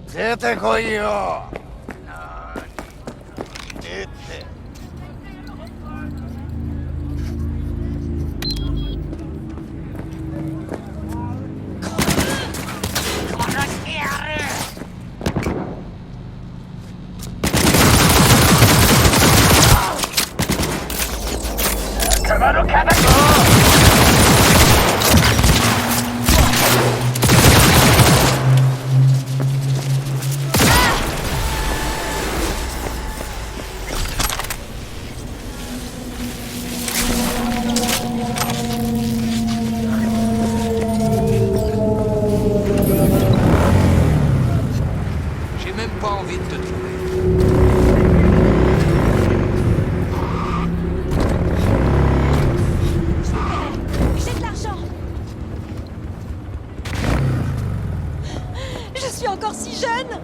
Siete coglioni! même pas envie de te tuer. J'ai de l'argent. Je suis encore si jeune.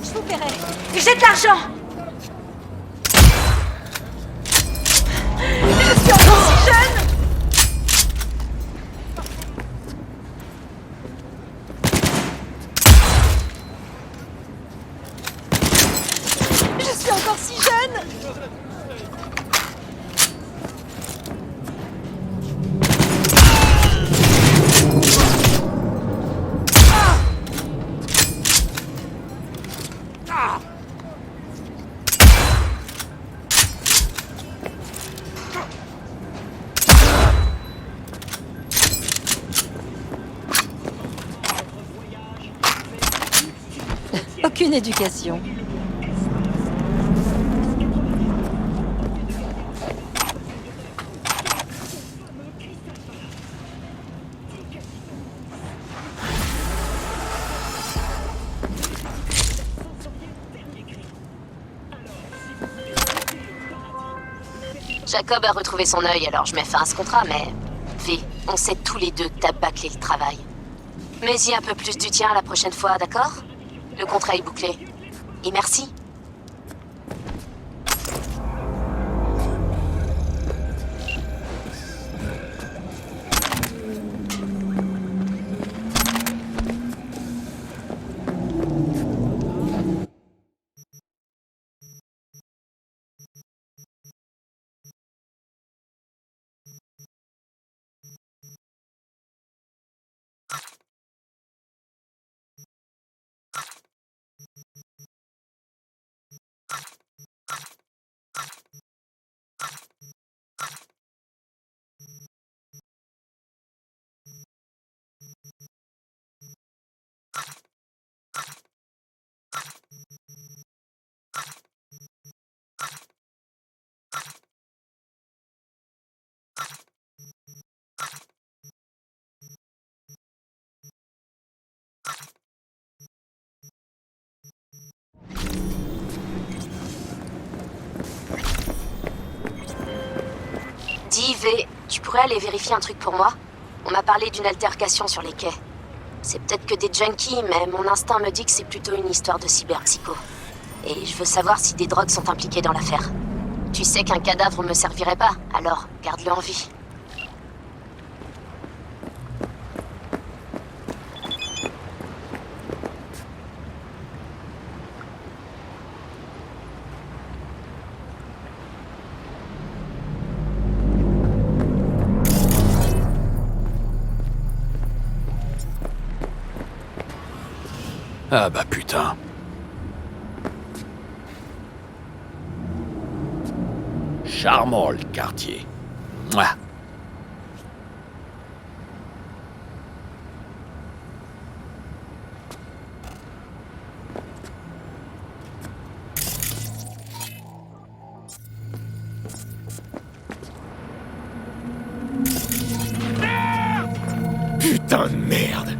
Je vous paierai. J'ai de l'argent. Je suis encore si jeune. Je suis encore si jeune. Aucune éducation. Jacob a retrouvé son œil, alors je mets fin à ce contrat, mais... V, on sait tous les deux que t'as bâclé le travail. Mets-y un peu plus du tien la prochaine fois, d'accord? Le contrat est bouclé. Et merci. Dis, V, tu pourrais aller vérifier un truc pour moi? On m'a parlé d'une altercation sur les quais. C'est peut-être que des junkies, mais mon instinct me dit que c'est plutôt une histoire de cyberpsycho. Et je veux savoir si des drogues sont impliquées dans l'affaire. Tu sais qu'un cadavre me servirait pas, alors garde-le en vie. Ah bah putain. Charmant le quartier. Mouah. Putain de merde.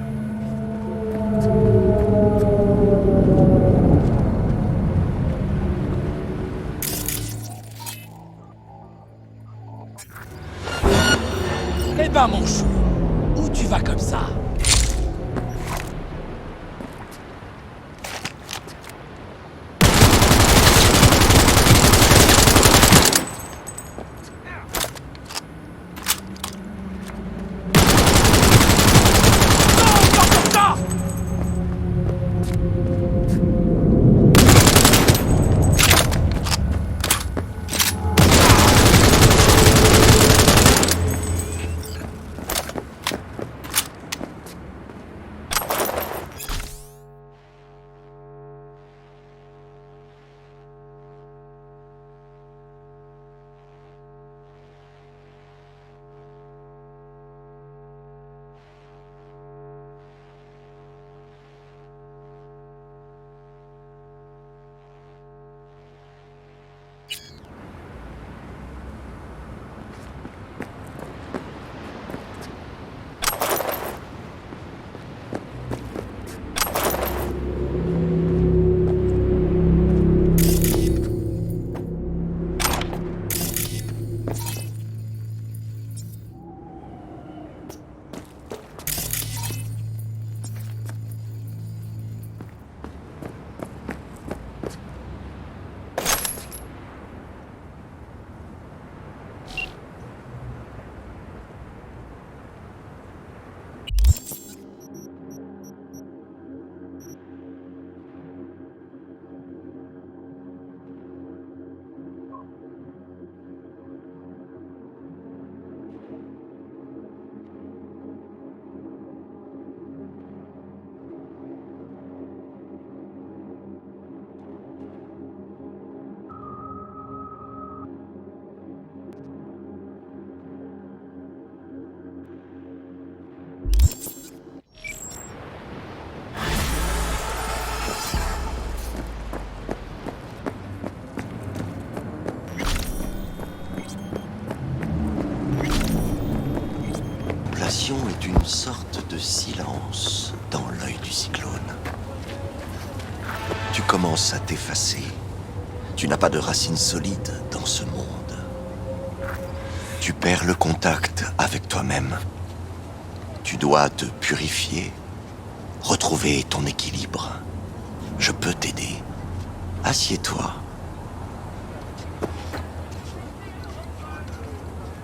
Eh ben mon chou, où tu vas comme ça? méditation est une sorte de silence dans l'œil du cyclone. Tu commences à t'effacer. Tu n'as pas de racines solides dans ce monde. Tu perds le contact avec toi-même. Tu dois te purifier, retrouver ton équilibre. Je peux t'aider. Assieds-toi.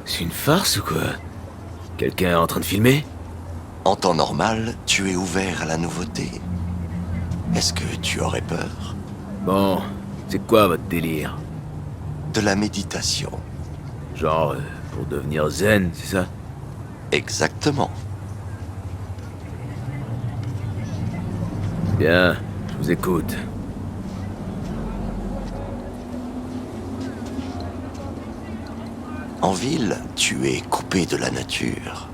C'est une farce ou quoi? Quelqu'un est en train de filmer? En temps normal, tu es ouvert à la nouveauté. Est-ce que tu aurais peur? Bon, c'est quoi votre délire? De la méditation. Genre, pour devenir zen, c'est ça? Exactement. Bien, je vous écoute. En ville, tu es coupé de la nature.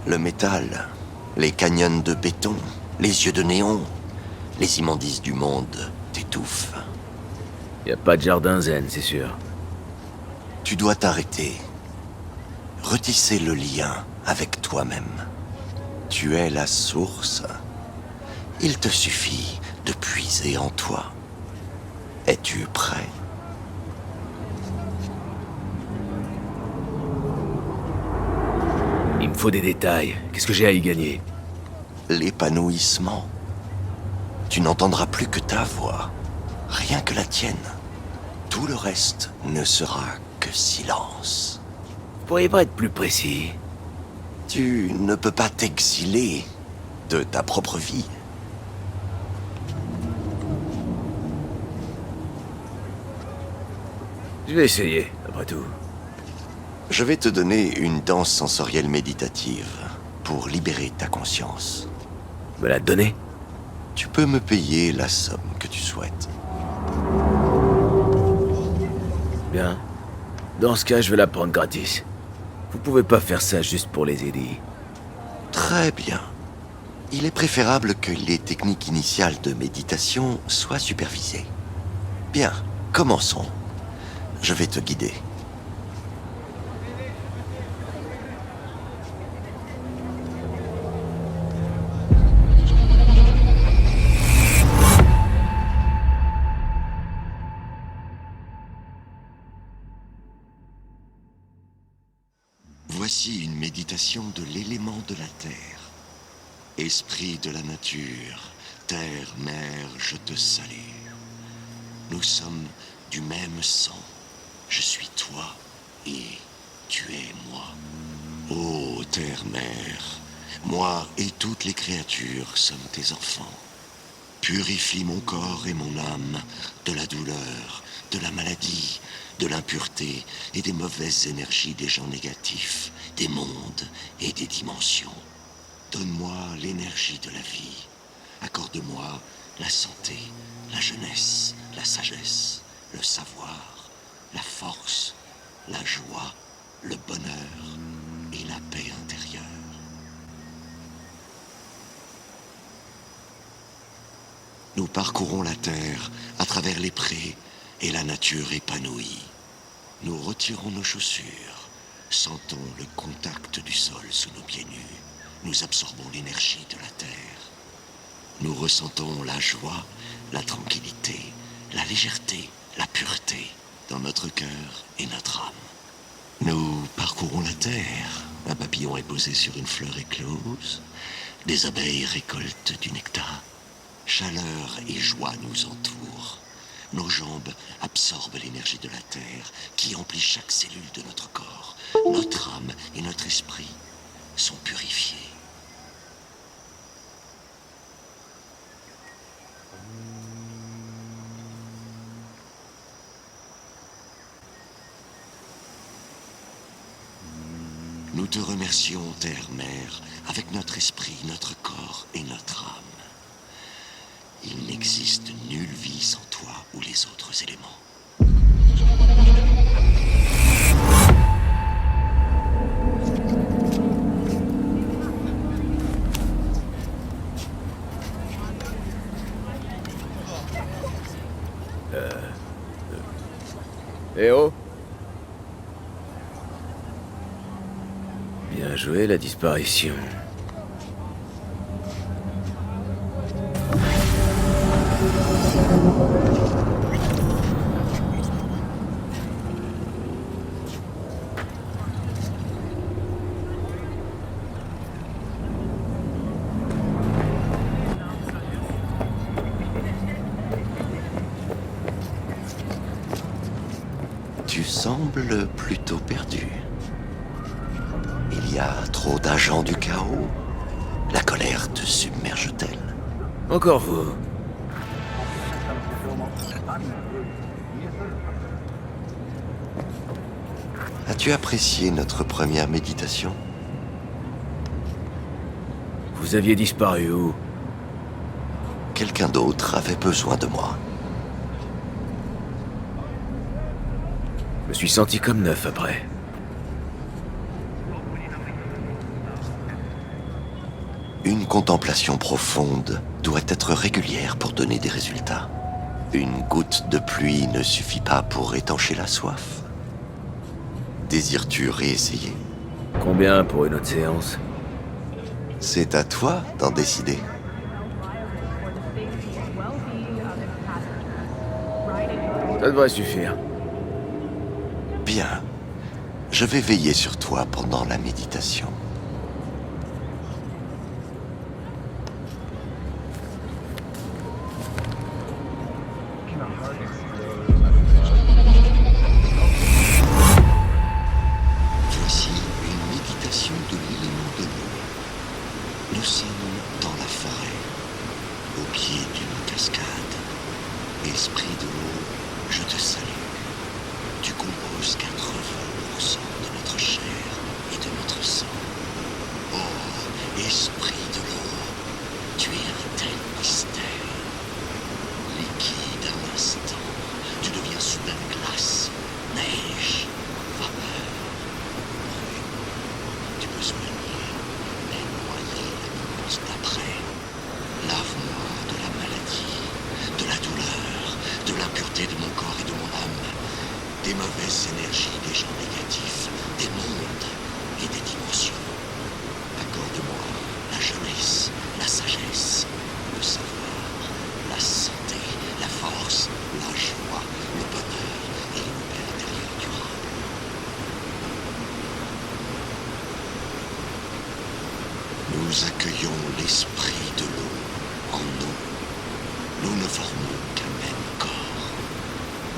Le métal, les canyons de béton, les yeux de néon, les immondices du monde t'étouffent. Y a pas de jardin zen, c'est sûr. Tu dois t'arrêter. Retisser le lien avec toi-même. Tu es la source. Il te suffit de puiser en toi. Es-tu prêt? Il me faut des détails. Qu'est-ce que j'ai à y gagner? L'épanouissement. Tu n'entendras plus que ta voix, rien que la tienne. Tout le reste ne sera que silence. Vous pourriez pas être plus précis? Tu ne peux pas t'exiler de ta propre vie. Je vais essayer, après tout. Je vais te donner une danse sensorielle méditative pour libérer ta conscience. Me la donner? Tu peux me payer la somme que tu souhaites. Bien. Dans ce cas, je vais la prendre gratis. Vous pouvez pas faire ça juste pour les aider. Très bien. Il est préférable que les techniques initiales de méditation soient supervisées. Bien, commençons. Je vais te guider. Voici une méditation de l'élément de la terre. Esprit de la nature, terre, mer, je te salue. Nous sommes du même sang. Je suis toi et tu es moi. Ô terre, mer, moi et toutes les créatures sommes tes enfants. Purifie mon corps et mon âme de la douleur, de la maladie, de l'impureté et des mauvaises énergies des gens négatifs, des mondes et des dimensions. Donne-moi l'énergie de la vie. Accorde-moi la santé, la jeunesse, la sagesse, le savoir, la force, la joie, le bonheur et la paix intérieure. Nous parcourons la terre à travers les prés et la nature épanouie. Nous retirons nos chaussures, sentons le contact du sol sous nos pieds nus. Nous absorbons l'énergie de la terre. Nous ressentons la joie, la tranquillité, la légèreté, la pureté dans notre cœur et notre âme. Nous parcourons la terre. Un papillon est posé sur une fleur éclose. Des abeilles récoltent du nectar. Chaleur et joie nous entourent. Nos jambes absorbent l'énergie de la terre qui emplit chaque cellule de notre corps. Notre âme et notre esprit sont purifiés. Nous te remercions, Terre-Mère, avec notre esprit, notre corps et notre âme. Il n'existe nulle vie sans toi ou les autres éléments. Eh oh! Bien joué, la disparition. Tu sembles plutôt perdu. Il y a trop d'agents du chaos. La colère te submerge-t-elle? Encore vous. As-tu apprécié notre première méditation? Vous aviez disparu où? Quelqu'un d'autre avait besoin de moi. Je me suis senti comme neuf après. Une contemplation profonde doit être régulière pour donner des résultats. Une goutte de pluie ne suffit pas pour étancher la soif. Désires-tu réessayer? Combien pour une autre séance? C'est à toi d'en décider. Ça devrait suffire. Bien. Je vais veiller sur toi pendant la méditation. Voici une méditation de l'élément de l'eau. Nous sommes dans la forêt, au pied d'une cascade. Esprit de l'eau, je te salue. Tu composes 80% de notre chair et de notre sang. Oh, esprit de l'eau, tu es un tel mystère. Liquide à l'instant, tu deviens soudain glace, neige, vapeur, brume. Tu peux soigner, mais noyer la nuance d'après. Lave-moi de la maladie, de la douleur, de l'impureté de mon corps et de mon âme, des mauvaises énergies des gens négatifs, des mondes et des dimensions. Accorde-moi la jeunesse, la sagesse, le savoir, la santé, la force, la joie, le bonheur et une paix intérieure durable. Nous accueillons l'esprit de l'eau en nous. Nous ne formons qu'un même corps.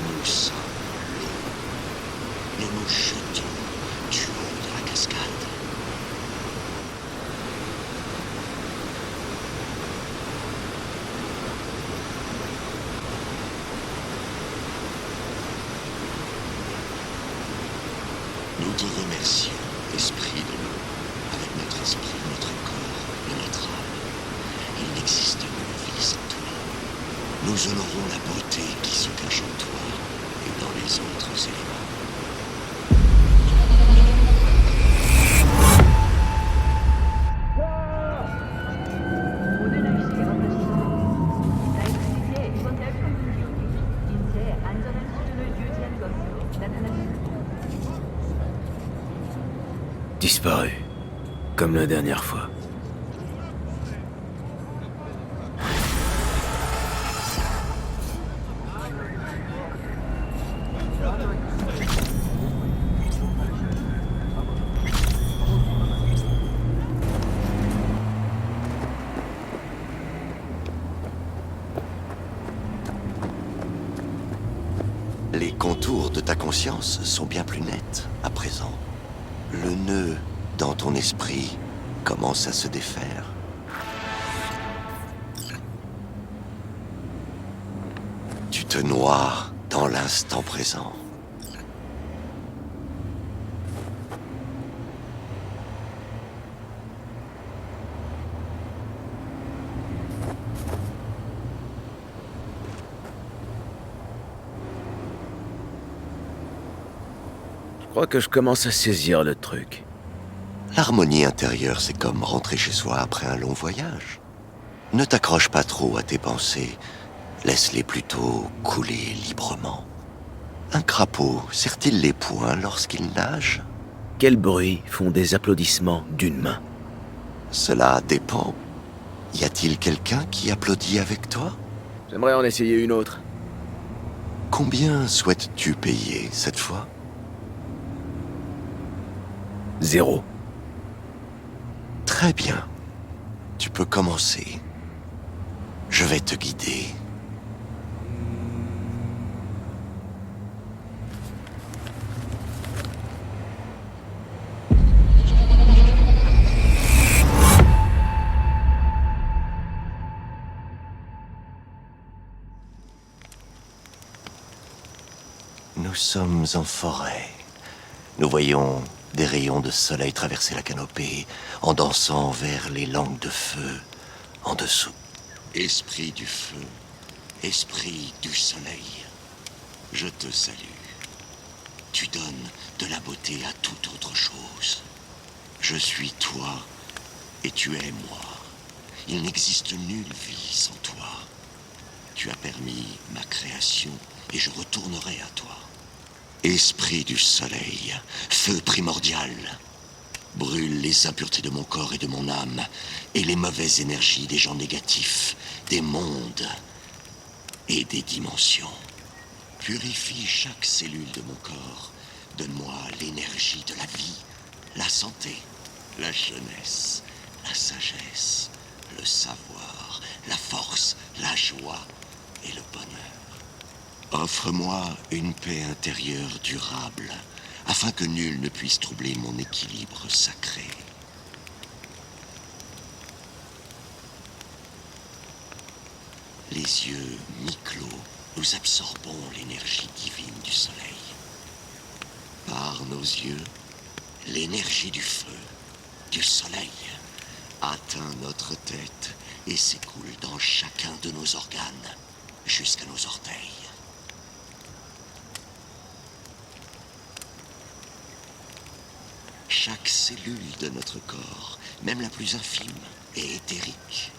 Nous sommes l'eau. Nous nous jetons du haut de la cascade. Nous te remercions, esprit de l'eau, avec notre esprit, notre corps et notre âme. Il n'existe nulle vie sans toi. Nous honorons la beauté qui se cache en toi et dans les autres éléments. Disparu. Comme la dernière fois. Les contours de ta conscience sont bien plus nets à présent. Le nœud dans ton esprit commence à se défaire. Tu te noies dans l'instant présent. Je crois que je commence à saisir le truc. L'harmonie intérieure, c'est comme rentrer chez soi après un long voyage. Ne t'accroche pas trop à tes pensées. Laisse-les plutôt couler librement. Un crapaud serre-t-il les poings lorsqu'il nage? Quel bruit font des applaudissements d'une main? Cela dépend. Y a-t-il quelqu'un qui applaudit avec toi? J'aimerais en essayer une autre. Combien souhaites-tu payer cette fois? 0. Très bien. Tu peux commencer. Je vais te guider. Nous sommes en forêt. Nous voyons des rayons de soleil traverser la canopée en dansant vers les langues de feu en dessous. Esprit du feu, esprit du soleil, je te salue. Tu donnes de la beauté à toute autre chose. Je suis toi et tu es moi. Il n'existe nulle vie sans toi. Tu as permis ma création et je retournerai à toi. Esprit du soleil, feu primordial, brûle les impuretés de mon corps et de mon âme, et les mauvaises énergies des gens négatifs, des mondes et des dimensions. Purifie chaque cellule de mon corps, donne-moi l'énergie de la vie, la santé, la jeunesse, la sagesse, le savoir, la force, la joie et le bonheur. Offre-moi une paix intérieure durable, afin que nul ne puisse troubler mon équilibre sacré. Les yeux mi-clos, nous absorbons l'énergie divine du soleil. Par nos yeux, l'énergie du feu, du soleil, atteint notre tête et s'écoule dans chacun de nos organes, jusqu'à nos orteils. Chaque cellule de notre corps, même la plus infime et éthérique,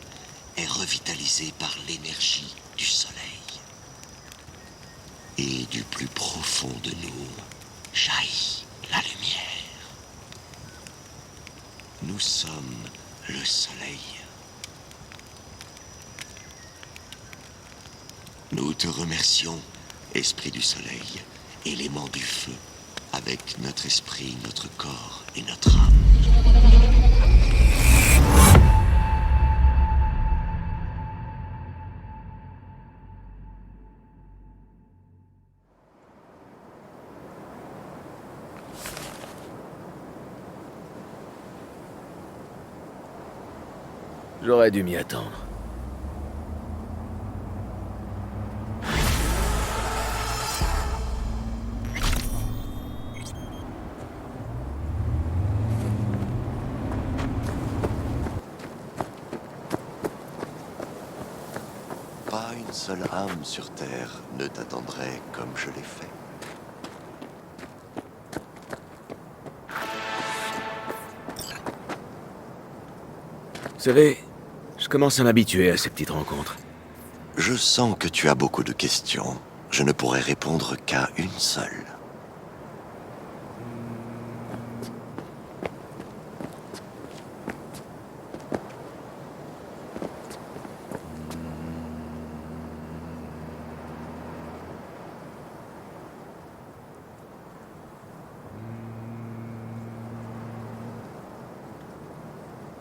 est revitalisée par l'énergie du soleil. Et du plus profond de nous jaillit la lumière. Nous sommes le soleil. Nous te remercions, esprit du soleil, élément du feu, avec notre esprit, notre corps et notre âme. J'aurais dû m'y attendre. Pas une seule âme sur Terre ne t'attendrait comme je l'ai fait. Vous savez, je commence à m'habituer à ces petites rencontres. Je sens que tu as beaucoup de questions. Je ne pourrais répondre qu'à une seule.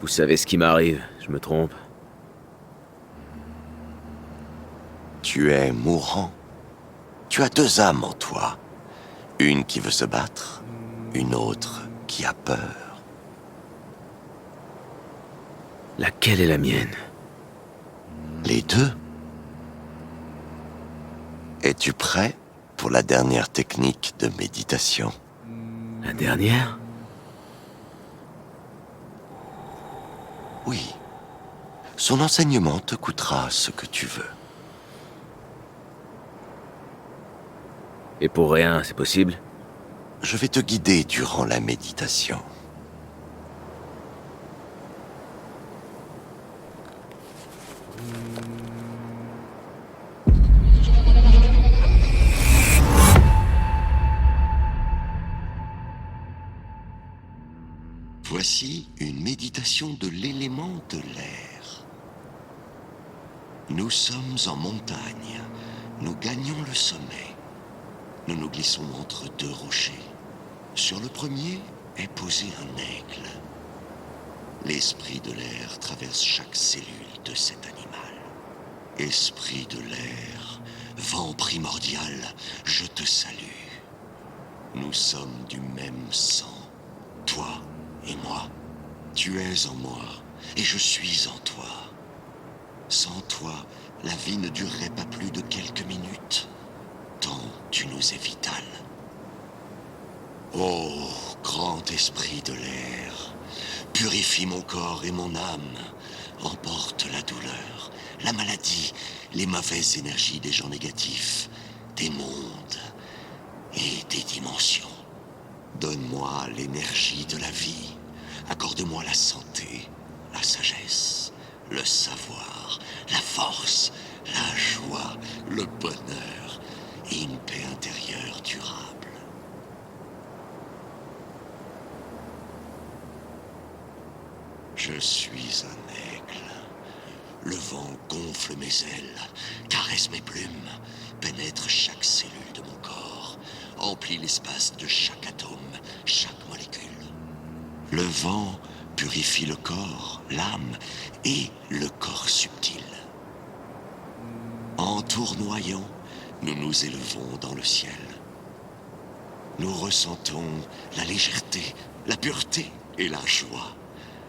Vous savez ce qui m'arrive, je me trompe. Tu es mourant. Tu as deux âmes en toi. Une qui veut se battre, une autre qui a peur. Laquelle est la mienne? Les deux. Es-tu prêt pour la dernière technique de méditation? La dernière? Oui. Son enseignement te coûtera ce que tu veux. Et pour rien, c'est possible? Je vais te guider durant la méditation. Voici une méditation de l'élément de l'air. Nous sommes en montagne. Nous gagnons le sommet. Nous nous glissons entre deux rochers. Sur le premier est posé un aigle. L'esprit de l'air traverse chaque cellule de cet animal. Esprit de l'air, vent primordial, je te salue. Nous sommes du même sang, toi et moi. Tu es en moi et je suis en toi. Sans toi, la vie ne durerait pas plus de quelques minutes, tant tu nous es vital. Oh, grand esprit de l'air, purifie mon corps et mon âme, emporte la douleur, la maladie, les mauvaises énergies des gens négatifs, des mondes et des dimensions. Donne-moi l'énergie de la vie, accorde-moi la santé, la sagesse, le savoir, la force, la joie, le bonheur et une paix intérieure durable. Je suis un aigle. Le vent gonfle mes ailes, caresse mes plumes, pénètre chaque cellule de mon corps, emplit l'espace de chaque atome, chaque molécule. Le vent purifie le corps, l'âme et le corps subtil. En tournoyant, nous nous élevons dans le ciel. Nous ressentons la légèreté, la pureté et la joie.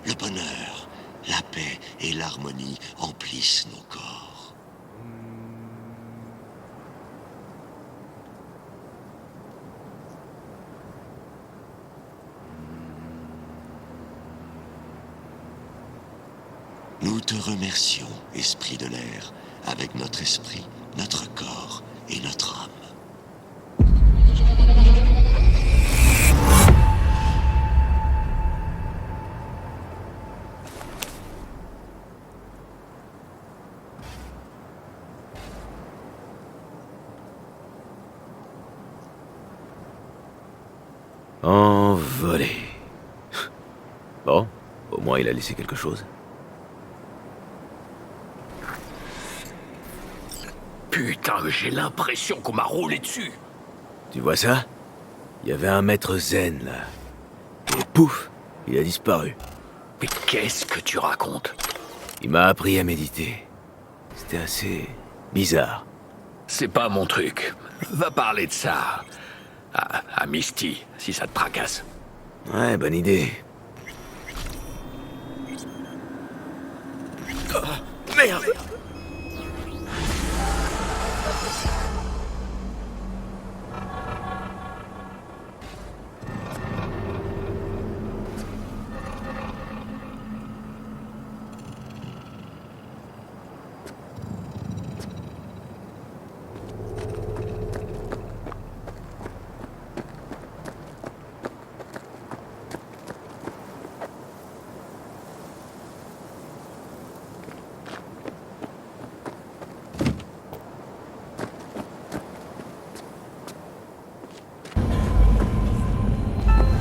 Le bonheur, la paix et l'harmonie emplissent nos corps. Nous te remercions, esprit de l'air, avec notre esprit, notre corps et notre âme. Envolé. Bon, au moins il a laissé quelque chose. Putain, j'ai l'impression qu'on m'a roulé dessus. Tu vois ça? Il y avait un maître zen, là. Et pouf, il a disparu. Mais qu'est-ce que tu racontes? Il m'a appris à méditer. C'était assez bizarre. C'est pas mon truc. Va parler de ça à Misty, si ça te tracasse. Ouais, bonne idée. Oh, merde!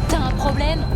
T'as un problème?